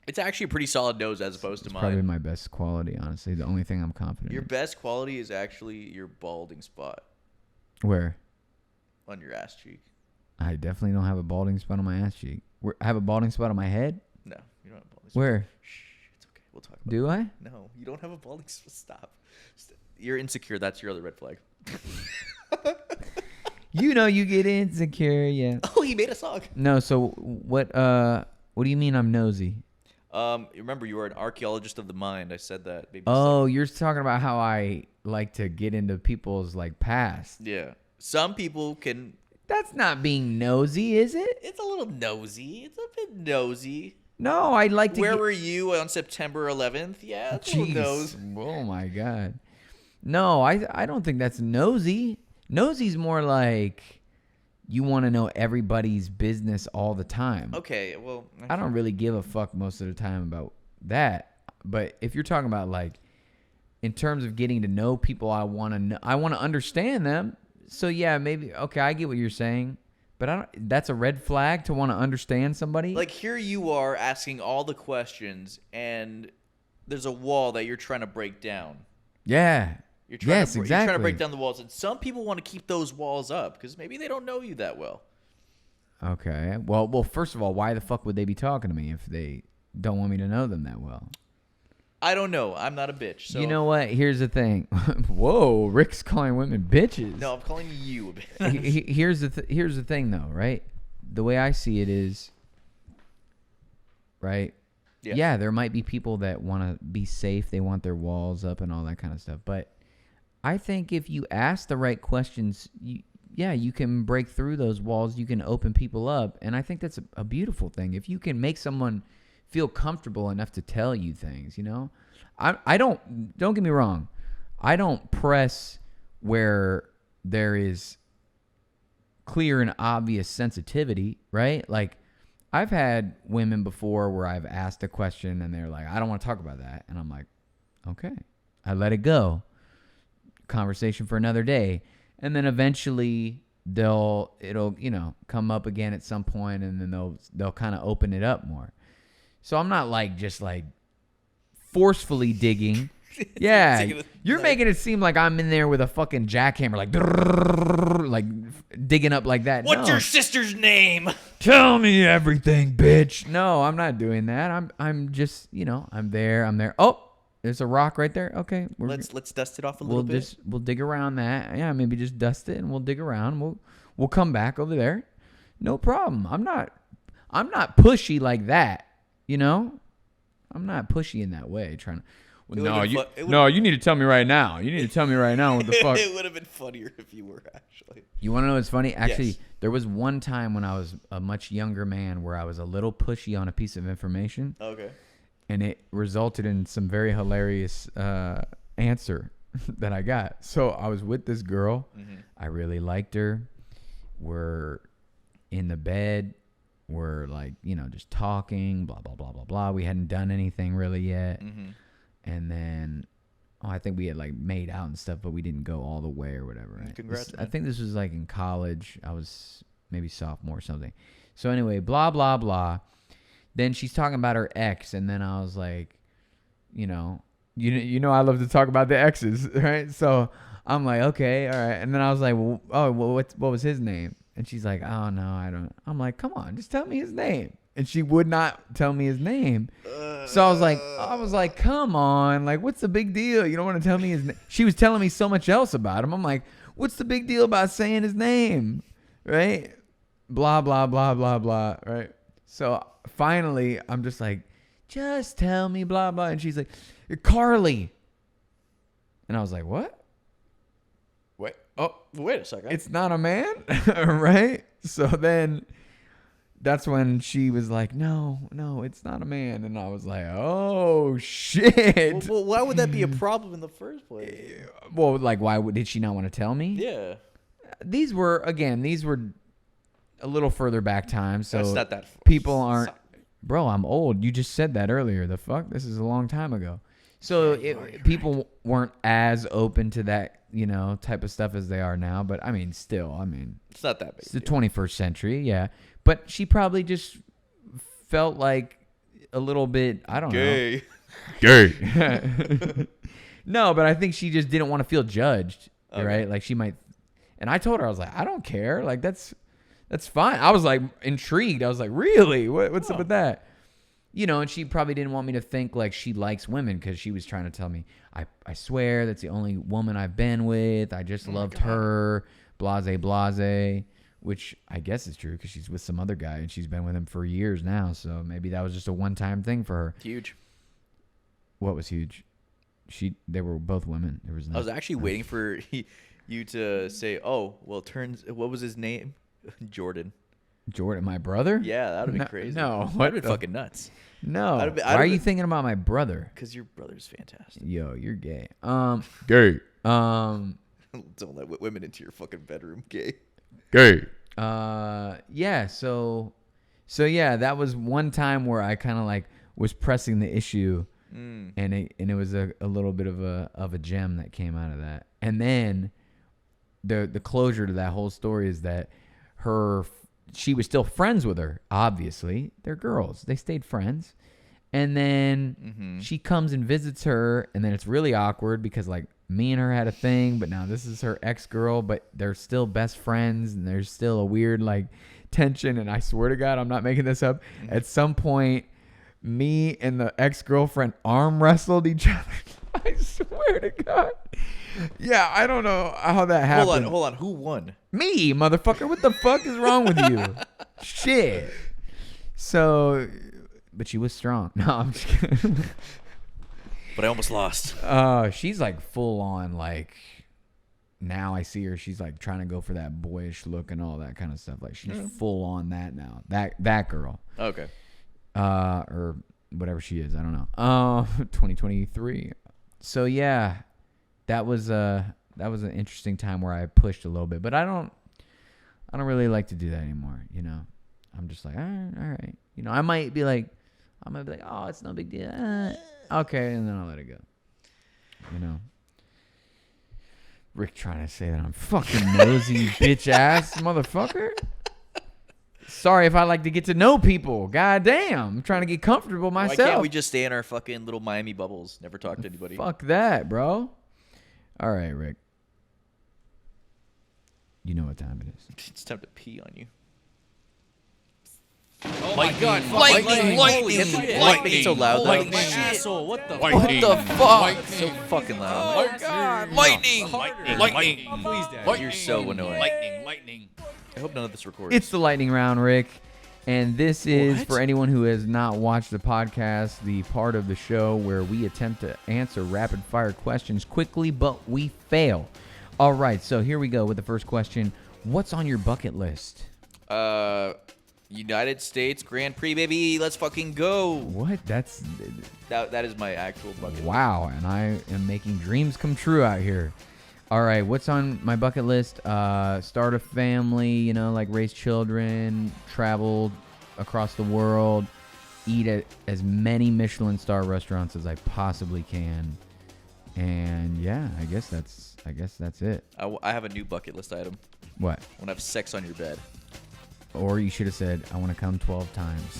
It's actually a pretty solid nose as opposed to mine. Probably my best quality, honestly. The only thing I'm confident Your in. best quality is actually your balding spot. Where? On your ass cheek. I definitely don't have a balding spot on my ass cheek. I have a balding spot on my head? No, you don't have a balding spot. Where? Shh, it's okay. We'll talk about Do it. I? No, you don't have a balding spot. Stop. You're insecure. That's your other red flag. You get insecure, yeah. Oh, he made a song. No, so what do you mean I'm nosy? Remember, you are an archaeologist of the mind. I said that. Maybe You're talking about how I like to get into people's like past. Yeah. Some people can. That's not being nosy, is it? It's a little nosy. It's a bit nosy. No, I'd like to. Where were you on September 11th? Yeah, it's a little nose. Oh my god. No, I don't think that's nosy. Nosy's more like you want to know everybody's business all the time. Okay, well, I don't really give a fuck most of the time about that. But if you're talking about like in terms of getting to know people, I want to understand them. So yeah, maybe okay, I get what you're saying. But that's a red flag to want to understand somebody. Like here you are asking all the questions and there's a wall that you're trying to break down. Yeah. Exactly. You're trying to break down the walls. And some people want to keep those walls up because maybe they don't know you that well. Okay. Well, first of all, why the fuck would they be talking to me if they don't want me to know them that well? I don't know. I'm not a bitch. So. You know what? Here's the thing. Whoa, Rick's calling women bitches. No, I'm calling you a bitch. Here's the thing, though, right? The way I see it is, right? Yeah, there might be people that want to be safe. They want their walls up and all that kind of stuff. But I think if you ask the right questions, you can break through those walls. You can open people up. And I think that's a beautiful thing. If you can make someone feel comfortable enough to tell you things, I don't get me wrong. I don't press where there is clear and obvious sensitivity, right? Like I've had women before where I've asked a question and they're like, I don't want to talk about that. And I'm like, okay, I let it go. Conversation for another day. And then eventually it'll come up again at some point and then they'll kind of open it up more. So I'm not like just like forcefully digging. Yeah, you're making it seem like I'm in there with a fucking jackhammer, like digging up like that. What's your sister's name? Tell me everything, bitch. No, I'm not doing that. I'm just, I'm there. Oh, there's a rock right there. Okay, let's dust it off a little bit. We'll dig around that. Yeah, maybe just dust it and we'll dig around. We'll come back over there. No problem. I'm I'm not pushy like that, you know? I'm not pushy in that way. Trying to. Well, you need to tell me right now. You need to tell me right now what the fuck. It would have been funnier if you were actually. You want to know what's funny? Actually, Yes. there was one time when I was a much younger man where I was a little pushy on a piece of information. Okay. And it resulted in some very hilarious answer that I got. So I was with this girl. Mm-hmm. I really liked her. We're in the bed. We're like, just talking, blah, blah, blah, blah, blah. We hadn't done anything really yet. Mm-hmm. And then, I think we had like made out and stuff, but we didn't go all the way or whatever. Right? Congrats, I think this was like in college. I was maybe sophomore or something. So anyway, blah, blah, blah. Then she's talking about her ex. And then I was like, you know, I love to talk about the exes, right? So I'm like, okay, all right. And then I was like, what was his name? And she's like, oh, no, I don't. I'm like, come on, just tell me his name. And she would not tell me his name. So I was like, come on, like, what's the big deal? You don't want to tell me his name? She was telling me so much else about him. I'm like, what's the big deal about saying his name? Right? Blah, blah, blah, blah, blah. Right? So finally, I'm just like, just tell me, blah, blah. And she's like, Carly. And I was like, what? Wait. Oh, wait a second. It's not a man? Right? So then that's when she was like, no, it's not a man. And I was like, oh, shit. Well, why would that be a problem in the first place? Well, like, did she not want to tell me? Yeah. These were a little further back time. So That's not that far. people aren't. Bro, I'm old. You just said that earlier. The fuck? This is a long time ago. So people weren't as open to that, type of stuff as they are now. But I mean, still, it's not that big. It's the 21st century, yeah. But she probably just felt like a little bit, I don't know. Gay. No, but I think she just didn't want to feel judged, right? Like she might. And I told her, I was like, I don't care. Like that's fine. I was like intrigued. I was like, really? What's up with that? And she probably didn't want me to think like she likes women because she was trying to tell me, I swear that's the only woman I've been with. I just loved her, blase, blase, which I guess is true because she's with some other guy and she's been with him for years now. So maybe that was just a one-time thing for her. Huge. What was huge? They were both women. There was I was actually waiting for you to say, oh, well, what was his name? Jordan, my brother? Yeah, that would have been crazy. No. That would have been fucking nuts. No. Why are you thinking about my brother? Because your brother's fantastic. Yo, you're gay. Gay. Don't let women into your fucking bedroom, gay. Gay. Yeah, so yeah, that was one time where I kind of like was pressing the issue and it was a little bit of a gem that came out of that. And then the closure to that whole story is that she was still friends with her. Obviously, they're girls. They stayed friends. And then she comes and visits her, and then it's really awkward because like me and her had a thing, but now this is her ex-girl, but they're still best friends, and there's still a weird like tension. And I swear to God, I'm not making this up. At some point, me and the ex-girlfriend arm wrestled each other. I swear to God. Yeah, I don't know how that happened. Hold on. Who won? Me, motherfucker. What the fuck is wrong with you? Shit. So, but she was strong. No, I'm just kidding. But I almost lost. She's like full on like. Now I see her. She's like trying to go for that boyish look and all that kind of stuff. Like she's full on that now. That girl. Okay. Or whatever she is. I don't know. 2023. So yeah, that was an interesting time where I pushed a little bit, but I don't really like to do that anymore. I'm just like, all right. I might be like, oh, it's no big deal. Okay, and then I'll let it go. Rick trying to say that I'm fucking nosy, bitch ass motherfucker. Sorry if I like to get to know people. God damn. I'm trying to get comfortable myself. Why can't we just stay in our fucking little Miami bubbles? Never talk to anybody. Fuck that, bro. All right, Rick. You know what time it is. It's time to pee on you. Oh my God! Lightning! Lightning! So loud though. Lightning! Asshole! What the? What the fuck? So fucking Oh loud. God! Lightning! Lightning! Please, Dad. You're so annoying. Lightning! I hope none of this records. It's the lightning round, Rick. And this is, What? for anyone who has not watched the podcast, the part of the show where we attempt to answer rapid-fire questions quickly, but we fail. All right, so here we go with the first question. What's on your bucket list? United States Grand Prix, baby. Let's fucking go. What? That wow, and I am making dreams come true out here. All right, what's on my bucket list? Start a family, like raise children, travel across the world, eat at as many Michelin star restaurants as I possibly can. And yeah, I guess that's it. I have a new bucket list item. What? I want to have sex on your bed. Or you should have said, I want to come 12 times.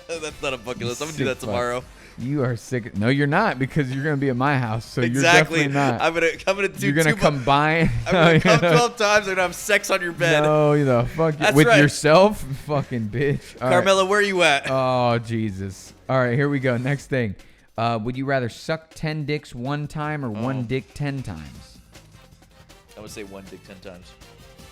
That's not a bucket list. I'm going to do Sick that tomorrow. You are sick. No, you're not, because you're going to be at my house. So Exactly. you're definitely not. I'm gonna do You're going to combine. I'm going to come 12 times and have sex on your bed. No, fuck That's with right. yourself? Fucking bitch. All right. Carmela, where are you at? Oh, Jesus. All right, here we go. Next thing. Would you rather suck 10 dicks one time or one dick 10 times? I would say one dick 10 times.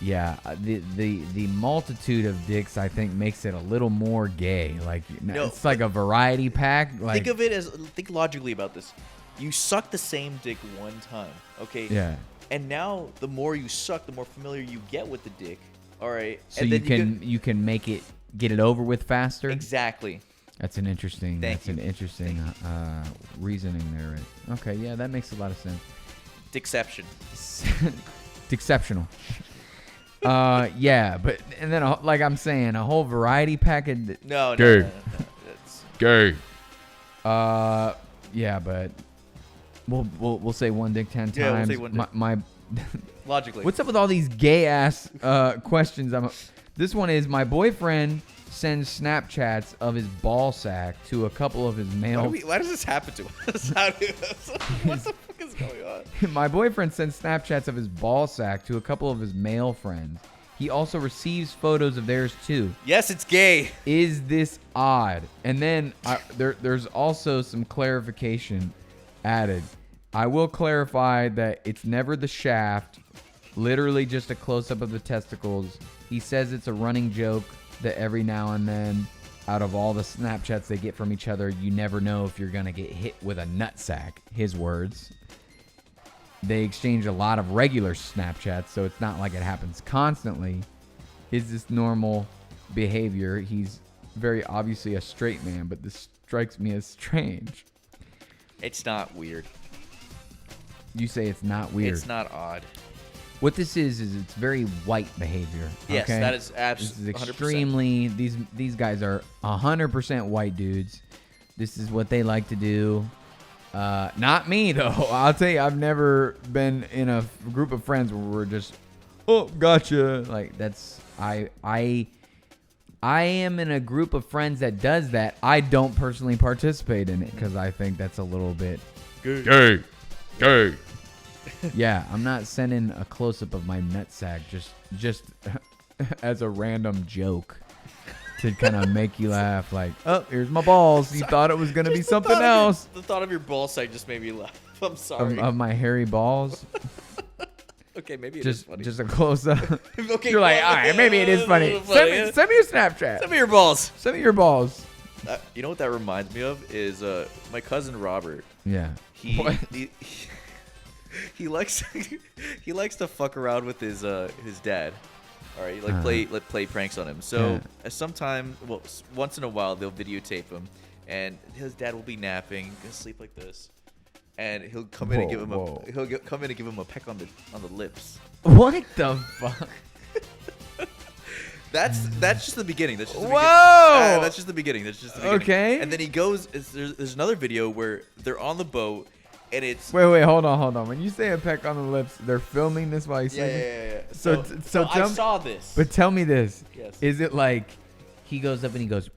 Yeah, the multitude of dicks, I think, makes it a little more gay. Like, No, it's like a variety pack. Like, Think logically about this. You suck the same dick one time, okay? yeah. And now the more you suck, the more familiar you get with the dick. All right. So and you then can get it over with faster. Exactly. That's an interesting. Thank you. Reasoning there. Right? Okay, yeah, that makes a lot of sense. Dickception. It's exceptional. Yeah, but and then like I'm saying, a whole variety pack of. No. Gay. That's Gay. Yeah, but we'll say one dick 10 times. Yeah, we'll say one dick. My logically. what's up with all these gay ass questions? This one is my boyfriend sends Snapchats of his ball sack to a couple of his male. Why does this happen to us? What the fuck is going on? My boyfriend sends Snapchats of his ball sack to a couple of his male friends. He also receives photos of theirs too. Yes, it's gay. Is this odd? And then there's also some clarification added. I will clarify that it's never the shaft, literally just a close-up of the testicles. He says it's a running joke that every now and then, out of all the Snapchats they get from each other, you never know if you're going to get hit with a nutsack. His words. They exchange a lot of regular Snapchats, so it's not like it happens constantly. Is this normal behavior? He's very obviously a straight man, but this strikes me as strange. It's not weird. You say it's not weird. It's not odd. What this is it's very white behavior. Yes, okay? that is This absolutely is 100%. extremely. These guys are 100% white dudes. This is what they like to do. Not me though. I'll tell you, I've never been in a group of friends where we're just, oh, gotcha. Like that's I am in a group of friends that does that. I don't personally participate in it because I think that's a little bit. Gay. Gay. Yeah, I'm not sending a close up of my nutsack just as a random joke to kind of make you laugh. Like, oh, here's my balls. You thought it was gonna be Just something the else. The thought of your ball sack just made me laugh. I'm sorry. Of my hairy balls. Okay, maybe it is funny. Just a close up. Okay, You're like, well, all right, maybe it is it's a funny. little funny, Send me your Snapchat. Send me your balls. Send me your balls. You know what that reminds me of is my cousin Robert. Yeah. He What? he likes he likes to fuck around with his dad. All right, play pranks on him. So once in a while they'll videotape him, and his dad will be napping, gonna sleep like this, and he'll come in and give him come in and give him a peck on the lips. What the fuck? That's just the beginning. That's just the Whoa! beginning. That's just the beginning. That's just the beginning. Okay. And then he goes. There's another video where they're on the boat, and it's Wait, hold on. When you say a peck on the lips, they're filming this while he's sleeping? yeah. So I tell me, saw this. but tell me this. Yes. Is it like he goes up and he goes,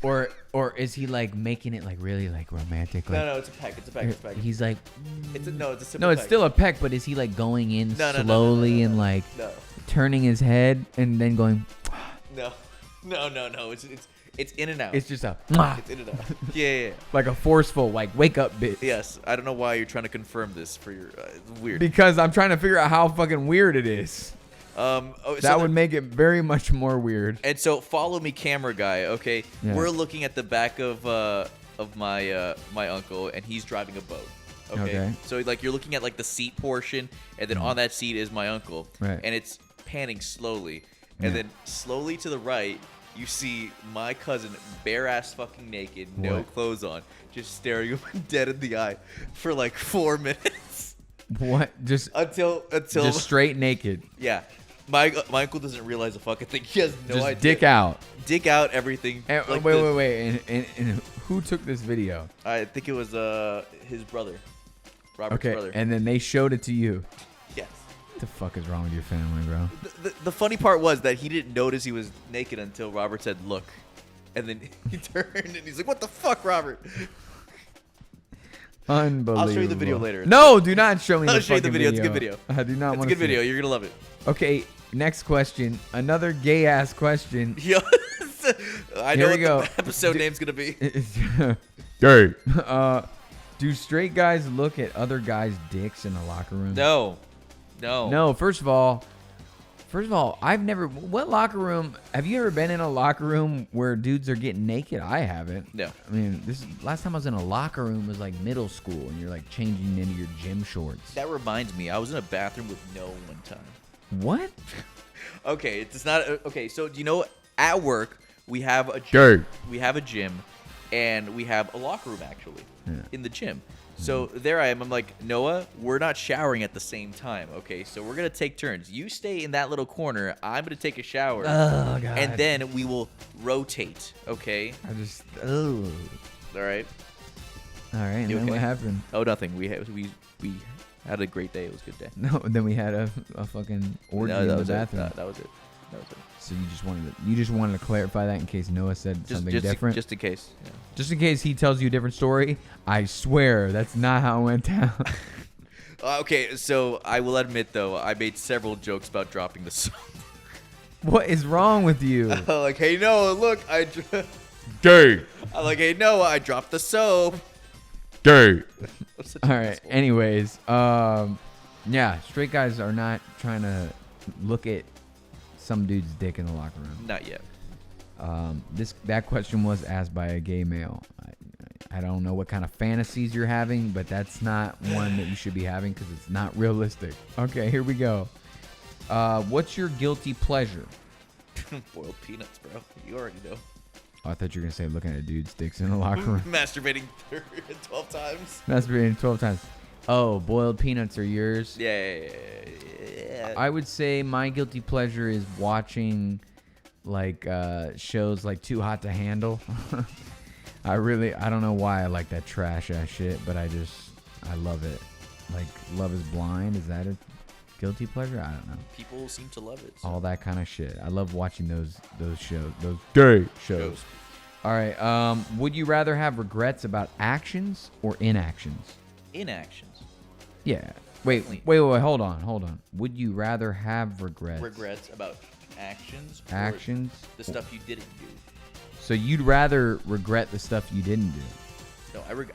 or is he like making it like really like romantic? Like, no, it's a peck. It's a peck. He's like, It's a simple no, it's peck. still a peck, but is he like going in No. slowly and like No. turning his head and then going? No. It's in and out. It's just a It's in and out. Yeah. like a forceful like wake up bitch. Yes. I don't know why you're trying to confirm this for your. It's weird. Because I'm trying to figure out how fucking weird it is. That would make it very much more weird. And so follow me, camera guy. Okay, Yeah. we're looking at the back of my my uncle, and he's driving a boat. Okay? So like you're looking at like the seat portion, and then on that seat is my uncle, Right. and it's panning slowly, and Yeah. then slowly to the right, you see my cousin bare ass fucking naked, no What? clothes on, just staring him dead in the eye for like 4 minutes What? Just until just straight naked. yeah. My uncle doesn't realize a fucking thing. He has no Just idea. dick out. Dick out everything. And, like wait, this. wait. And who took this video? I think it was his brother, Robert's Okay, brother. and then they showed it to you. Yes. What the fuck is wrong with your family, bro? The funny part was that he didn't notice he was naked until Robert said, "Look," and then he turned and he's like, "What the fuck, Robert?" Unbelievable. I'll show you the video later. No, do not show me I'll the show you the fucking video. It's a good video. I do not It's a want good to see video. it. You're gonna love it. Okay, next question. Another gay ass question. Yo, I Here know we what go. the episode name's gonna be. Gay. Do straight guys look at other guys' dicks in the locker room? No. No, first of all, I've never. What locker room? Have you ever been in a locker room where dudes are getting naked? I haven't. No. I mean, last time I was in a locker room was like middle school, and you're like changing into your gym shorts. That reminds me, I was in a bathroom with no one time. What? Okay, it's not okay. So do you know at work we have a Gay. we have a gym, and we have a locker room actually Yeah. in the gym. So there I am. I'm like, Noah, we're not showering at the same time. Okay, so we're gonna take turns. You stay in that little corner. I'm gonna take a shower, Oh god. and then we will rotate. Okay, I just. Oh. all right. All right. And You then what okay? happened? Oh, nothing. We had a great day. It was a good day. No. Then we had a fucking orgy in that the was bathroom. it. That was it. That was it. So you just wanted to clarify that in case Noah said something different. Just in case. Yeah. Just in case he tells you a different story. I swear that's not how it went down. Okay, so I will admit though, I made several jokes about dropping the soap. What is wrong with you? Like, hey Noah, look, Gay. I'm like, hey Noah, I dropped the soap. Gay. I'm such All an right. asshole. Anyways, yeah, straight guys are not trying to look at some dude's dick in the locker room. Not yet. That question was asked by a gay male. I don't know what kind of fantasies you're having, but that's not one that you should be having because it's not realistic. Okay, here we go. What's your guilty pleasure? Boiled peanuts, bro. You already know. Oh, I thought you were gonna say looking at dudes' dicks in the locker room. Masturbating 12 times. Masturbating 12 times. Oh, boiled peanuts are yours. Yeah. I would say my guilty pleasure is watching like shows like Too Hot to Handle. I don't know why I like that trash ass shit, but I love it. Like Love is Blind, is that a guilty pleasure? I don't know. People seem to love it. So. All that kind of shit. I love watching those shows, those Gay. shows. All right. Would you rather have regrets about actions or inactions? Inactions. Yeah. Wait. Hold on. Would you rather have regrets? Regrets about actions. or Actions. The stuff you didn't do. So you'd rather regret the stuff you didn't do? No, I'm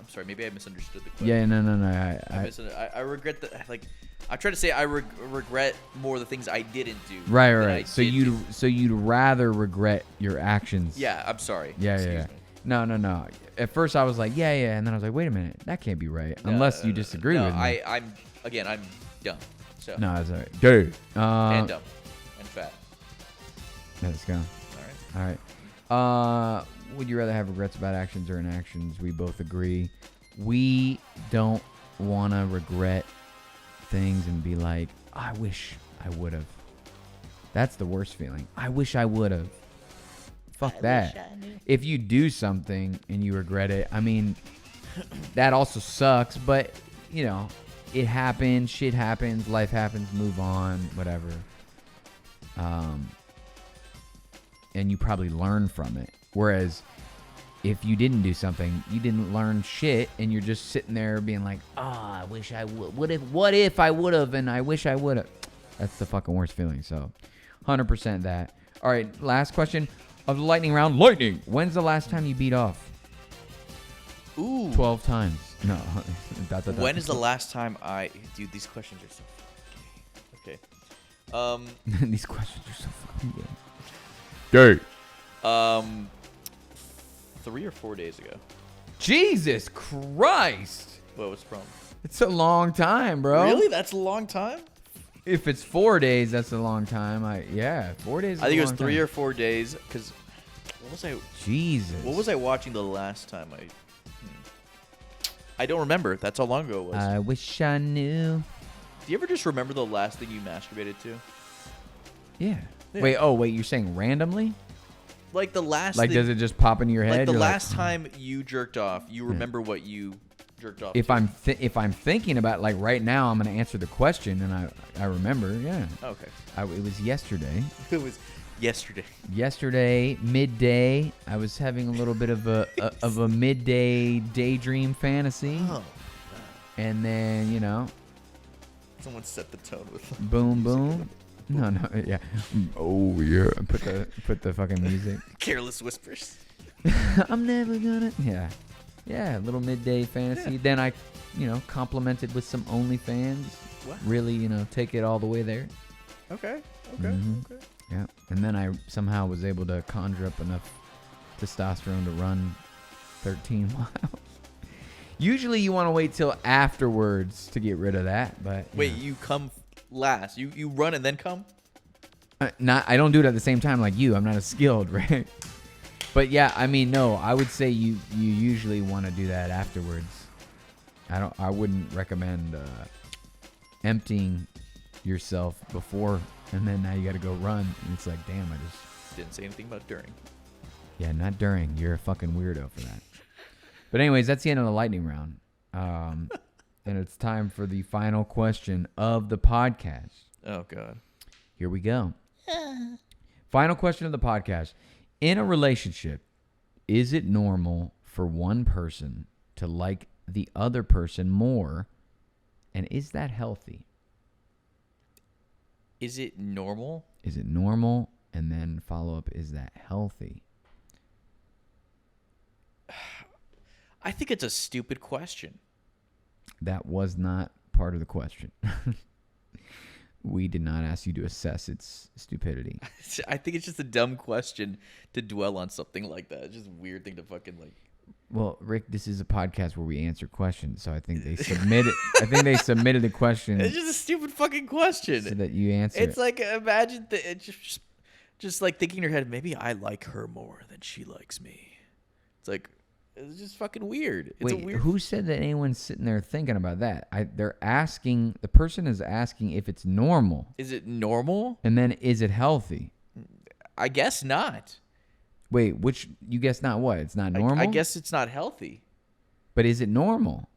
sorry. Maybe I misunderstood the question. Yeah. No. I regret that. Like, I try to say I regret more the things I didn't do. Right. than I Right. So did do. you'd rather regret your actions? Yeah. I'm sorry. Yeah. Excuse Yeah. me. No. At first I was like, yeah, and then I was like, wait a minute, that can't be right unless you disagree no, with me. I'm dumb. So No, that's all right. Gay. and dumb and fat. Let's go. All right. All right. Would you rather have regrets about actions or inactions? We both agree. We don't want to regret things and be like, I wish I would have. That's the worst feeling. I wish I would have. Fuck that. If you do something and you regret it, I mean, that also sucks, but, you know, it happens, shit happens, life happens, move on, whatever. And you probably learn from it. Whereas if you didn't do something, you didn't learn shit, and you're just sitting there being like, I wish I would. What if I would have, and I wish I would have. That's the fucking worst feeling. So 100% that. All right, last question of the lightning round. Lightning. When's the last time you beat off? Ooh. 12 times. No. When is the last time Dude, these questions are so okay. These questions are so fucking good. Gay. 3 or 4 days ago. Jesus Christ. What was the problem? It's a long time, bro. Really? That's a long time? If it's 4 days, that's a long time. 4 days. I think it was 3 or 4 days. Because Jesus. what was I watching the last time I don't remember. That's how long ago it was. I wish I knew. Do you ever just remember the last thing you masturbated to? Yeah. Yeah. Wait. You're saying randomly? Like the last. Like, thing, does it just pop into your head? like the You're last time you jerked off? You remember what you jerked off? If to? I'm thinking about, like, right now, I'm gonna answer the question, and I remember. Yeah. Okay. It was yesterday. It was yesterday. Yesterday, midday, I was having a little bit of a midday daydream fantasy, Oh. and then Someone set the tone with. boom, boom. No, yeah. Oh yeah. Put the fucking music. Careless whispers. I'm never gonna. Yeah. Little midday fantasy. Then I, complimented with some OnlyFans. What? Really, take it all the way there. Okay. Mhm. Okay. Yeah. And then I somehow was able to conjure up enough testosterone to run 13 miles. Usually you want to wait till afterwards to get rid of that, but Wait, you come last. You run and then come? I don't do it at the same time like you. I'm not as skilled, right? But yeah, I mean, no, I would say you usually want to do that afterwards. I wouldn't recommend emptying yourself before and then now you got to go run and it's like, damn, I just Didn't say anything about during. Yeah, not during. You're a fucking weirdo for that. But anyways, that's the end of the lightning round. And it's time for the final question of the podcast. Oh God. Here we go. Final question of the podcast. In a relationship, is it normal for one person to like the other person more? And is that healthy? Is it normal? Is it normal? And then follow up, is that healthy? I think it's a stupid question. That was not part of the question. We did not ask you to assess its stupidity. I think it's just a dumb question to dwell on something like that. It's just a weird thing to fucking like. Well, Rick, this is a podcast where we answer questions, so I think they submitted. I think they submitted the question It's just a stupid fucking question. so that you answer. It's like imagine it's just like thinking in your head, maybe I like her more than she likes me. It's like it's just fucking weird. It's Wait, a weird. who said that anyone's sitting there thinking about that? They're asking. The person is asking if it's normal, Is it normal? and then is it healthy? I guess not. Wait, which you guess not what? It's not normal. I guess it's not healthy. But is it normal?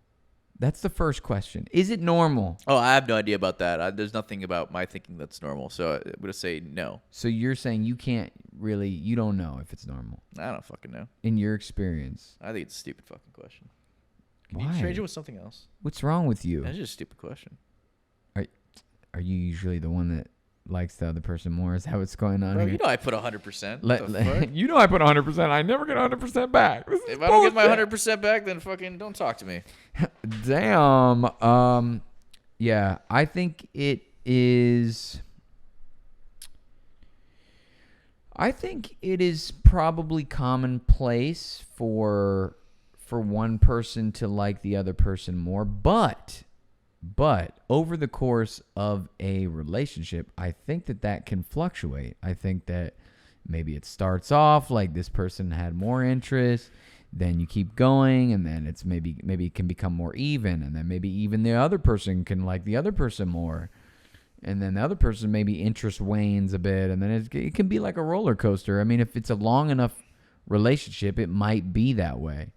That's the first question. Is it normal? Oh, I have no idea about that. There's nothing about my thinking that's normal, so I'm gonna say no. So you're saying you don't know if it's normal I don't fucking know. in your experience. I think it's a stupid fucking question. Can Why? you change it with something else? What's wrong with you? That's just a stupid question. Are you usually the one that likes the other person more? Is that what's going on Bro, here? you know I put 100%. You know I put 100%. I never get 100% back. This is If I don't get my bullshit. 100% back, then fucking don't talk to me. Damn. Yeah, I think it is. I think it is probably commonplace for one person to like the other person more, but over the course of a relationship, I think that can fluctuate. I think that maybe it starts off like this person had more interest, then you keep going, and then it's maybe it can become more even, and then maybe even the other person can like the other person more, and then the other person maybe interest wanes a bit, and then it can be like a roller coaster. I mean, if it's a long enough relationship, it might be that way.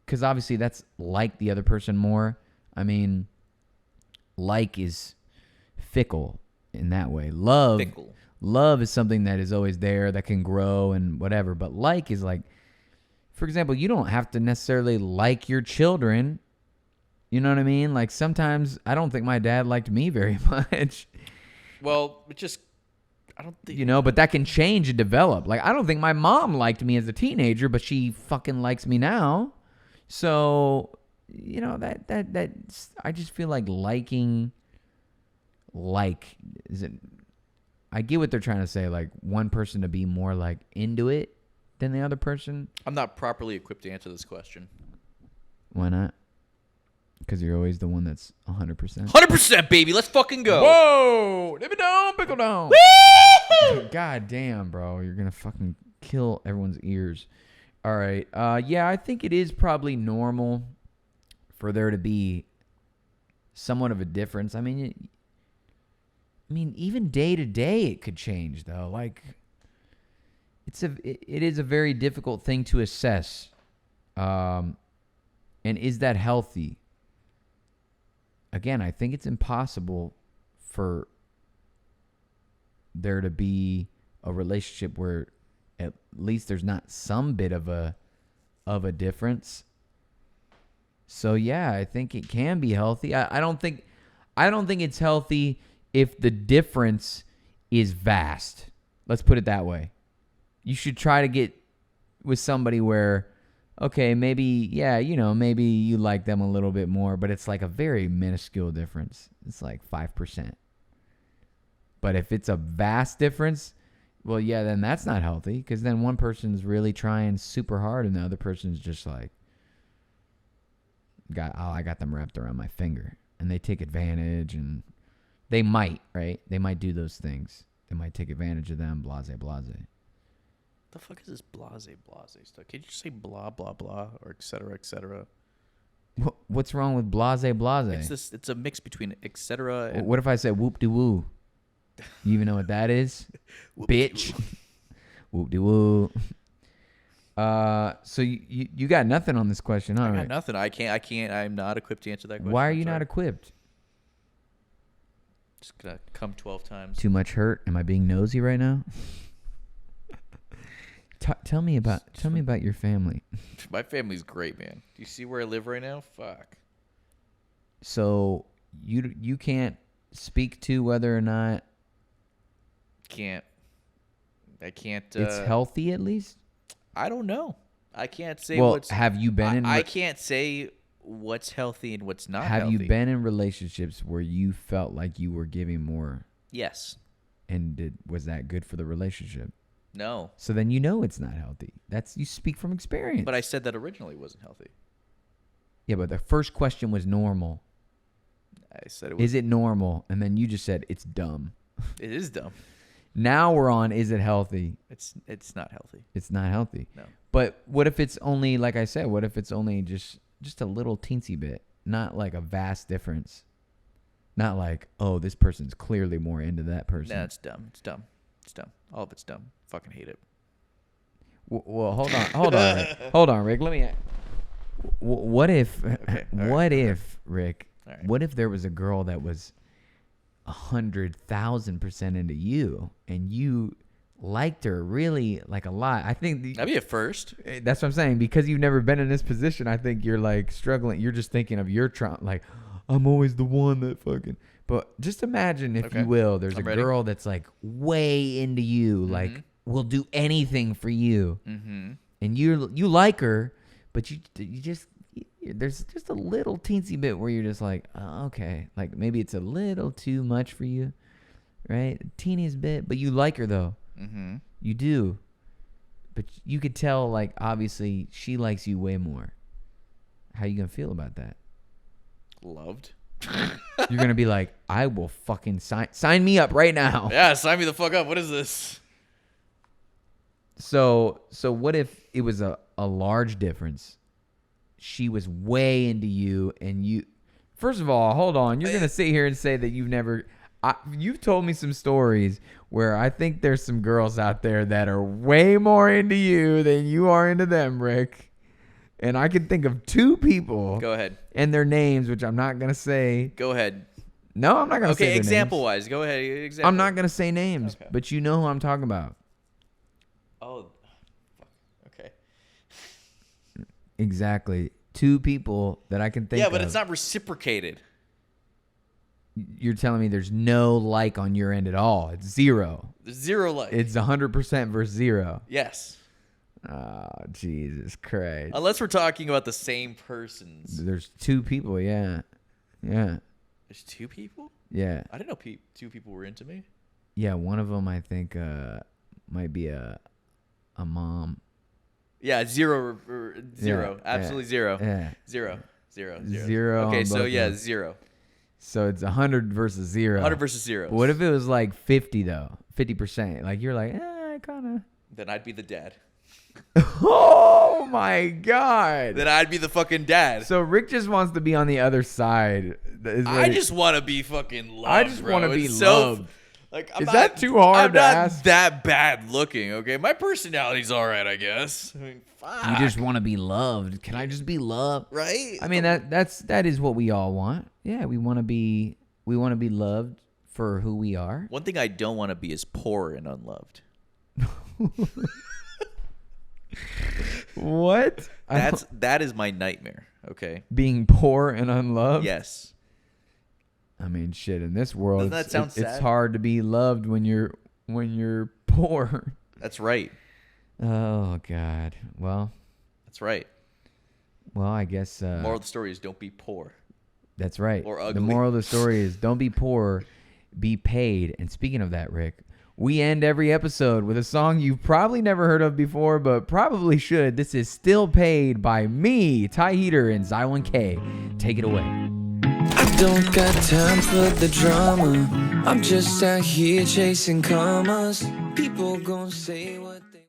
Because obviously that's like the other person more. I mean, like is fickle in that way. Love is something that is always there, that can grow and whatever. But like is like, for example, you don't have to necessarily like your children. You know what I mean? Like sometimes I don't think my dad liked me very much. Well, it just, I don't think. But that can change and develop. Like I don't think my mom liked me as a teenager, but she fucking likes me now. So, that I just feel like liking like. Is it? I get what they're trying to say. Like one person to be more like into it than the other person. I'm not properly equipped to answer this question. Why not? Because you're always the one that's 100%. 100%, baby. Let's fucking go. Whoa! Dip it down, pickle down. God damn, bro. You're going to fucking kill everyone's ears. All right. Yeah, I think it is probably normal for there to be somewhat of a difference. I mean, even day to day it could change, though. Like, it is a very difficult thing to assess. And is that healthy? Again, I think it's impossible for there to be a relationship where at least there's not some bit of a difference. So yeah, I think it can be healthy. I don't think it's healthy if the difference is vast. Let's put it that way. You should try to get with somebody where, okay, maybe, yeah, maybe you like them a little bit more, but it's like a very minuscule difference. It's like 5%. But if it's a vast difference, well, yeah, then that's not healthy, because then one person's really trying super hard and the other person's just like, I got them wrapped around my finger. And they take advantage, and they might, right? They might do those things. They might take advantage of them, blase, blase. The fuck is this blase stuff? Can you just say blah blah blah or et cetera, et cetera? What's wrong with blase, blase? It's a mix between et cetera and what if I said whoop de woo? You even know what that is? Bitch. Whoop de woo. So you got nothing on this question, huh? I got nothing. I can't. I'm not equipped to answer that question. Why are you not equipped? Just gonna come 12 times. Too much hurt? Am I being nosy right now? Tell me about your family. My family's great, man. Do you see where I live right now? Fuck. So you can't speak to whether or not I can't. It's healthy, at least. I don't know. I can't say. Well, have you been in? I can't say what's healthy and what's not. Have healthy. you been in relationships where you felt like you were giving more? Yes. And was that good for the relationship? No. So then it's not healthy. You speak from experience. But I said that originally wasn't healthy. Yeah, but the first question was normal. I said it was. Is it normal? And then you just said it's dumb. It is dumb. Now we're on, is it healthy? It's not healthy. It's not healthy. No. But what if it's only, like I said, what if it's only just a little teensy bit? Not like a vast difference. Not like, oh, this person's clearly more into that person. No, it's dumb. It's dumb. It's dumb. All of it's dumb. Fucking hate it. Well, hold on, Rick. Hold on, Rick. Let me. What if? Okay, Rick? All right. What if there was a girl that was 100,000% into you, and you liked her really like a lot? I think That'd be a first. that's what I'm saying. Because you've never been in this position, I think you're like struggling. You're just thinking of your trauma. Like, I'm always the one that fucking. But just imagine, if Okay. you will, there's I'm a ready. girl that's like way into you, like will do anything for you, and you like her, but you just there's just a little teensy bit where you're just like, oh, okay, like maybe it's a little too much for you, right? Teeniest bit, but you like her though. Mm-hmm. You do, but you could tell, like, obviously she likes you way more. How you gonna feel about that? Loved. You're gonna be like, I will fucking sign me up right now. Yeah, sign me the fuck up. What is this? So what if it was a large difference? She was way into you, and you. First of all, hold on. You're gonna sit here and say that you've told me some stories where I think there's some girls out there that are way more into you than you are into them, Rick. And I can think of two people. Go ahead. And their names, which I'm not gonna say. Go ahead. No, I'm not gonna say Okay, their example names. wise. Go ahead. Example. I'm not gonna say names, Okay. but you know who I'm talking about. Oh. Okay. Exactly. Two people that I can think of. Yeah, but it's not reciprocated. You're telling me there's no like on your end at all. It's zero. There's zero like. It's 100% versus zero. Yes. Oh, Jesus Christ. Unless we're talking about the same persons. There's two people, yeah. Yeah. There's two people? Yeah. I didn't know two people were into me. Yeah, one of them I think might be a mom. Yeah, zero. Yeah, Absolutely yeah, zero. Yeah. Zero. Zero Okay, on so both yeah, of them. 0. So it's 100 versus 0. 100 versus 0. What if it was like 50 though? 50%. Like you're like, I kind Then I'd be the dad. of. Oh my god. Then I'd be the fucking dad. So Rick just wants to be on the other side. I just want to be fucking loved. I just want to be loved. Like, Is that too hard I'm to not ask? that bad looking. Okay, my personality's all right, I guess. I mean, fuck. You just want to be loved. Can I just be loved? right. I mean that is what we all want. Yeah, we want to be loved for who we are. One thing I don't want to be is poor and unloved. What? That is my nightmare. Okay. Being poor and unloved? Yes. I mean, shit, in this world, Doesn't that sound it's sad? hard to be loved when you're poor. That's right. Oh god. Well, That's right. I guess Moral of the story is don't be poor. that's right. or The ugly. moral of the story is don't be poor, be paid. And speaking of that, Rick, we end every episode with a song you've probably never heard of before, but probably should. This is Still Paid by me, Ty Heater, and Xylon K. Take it away. I don't got time for the drama. I'm just out here chasing commas. People gon' say what they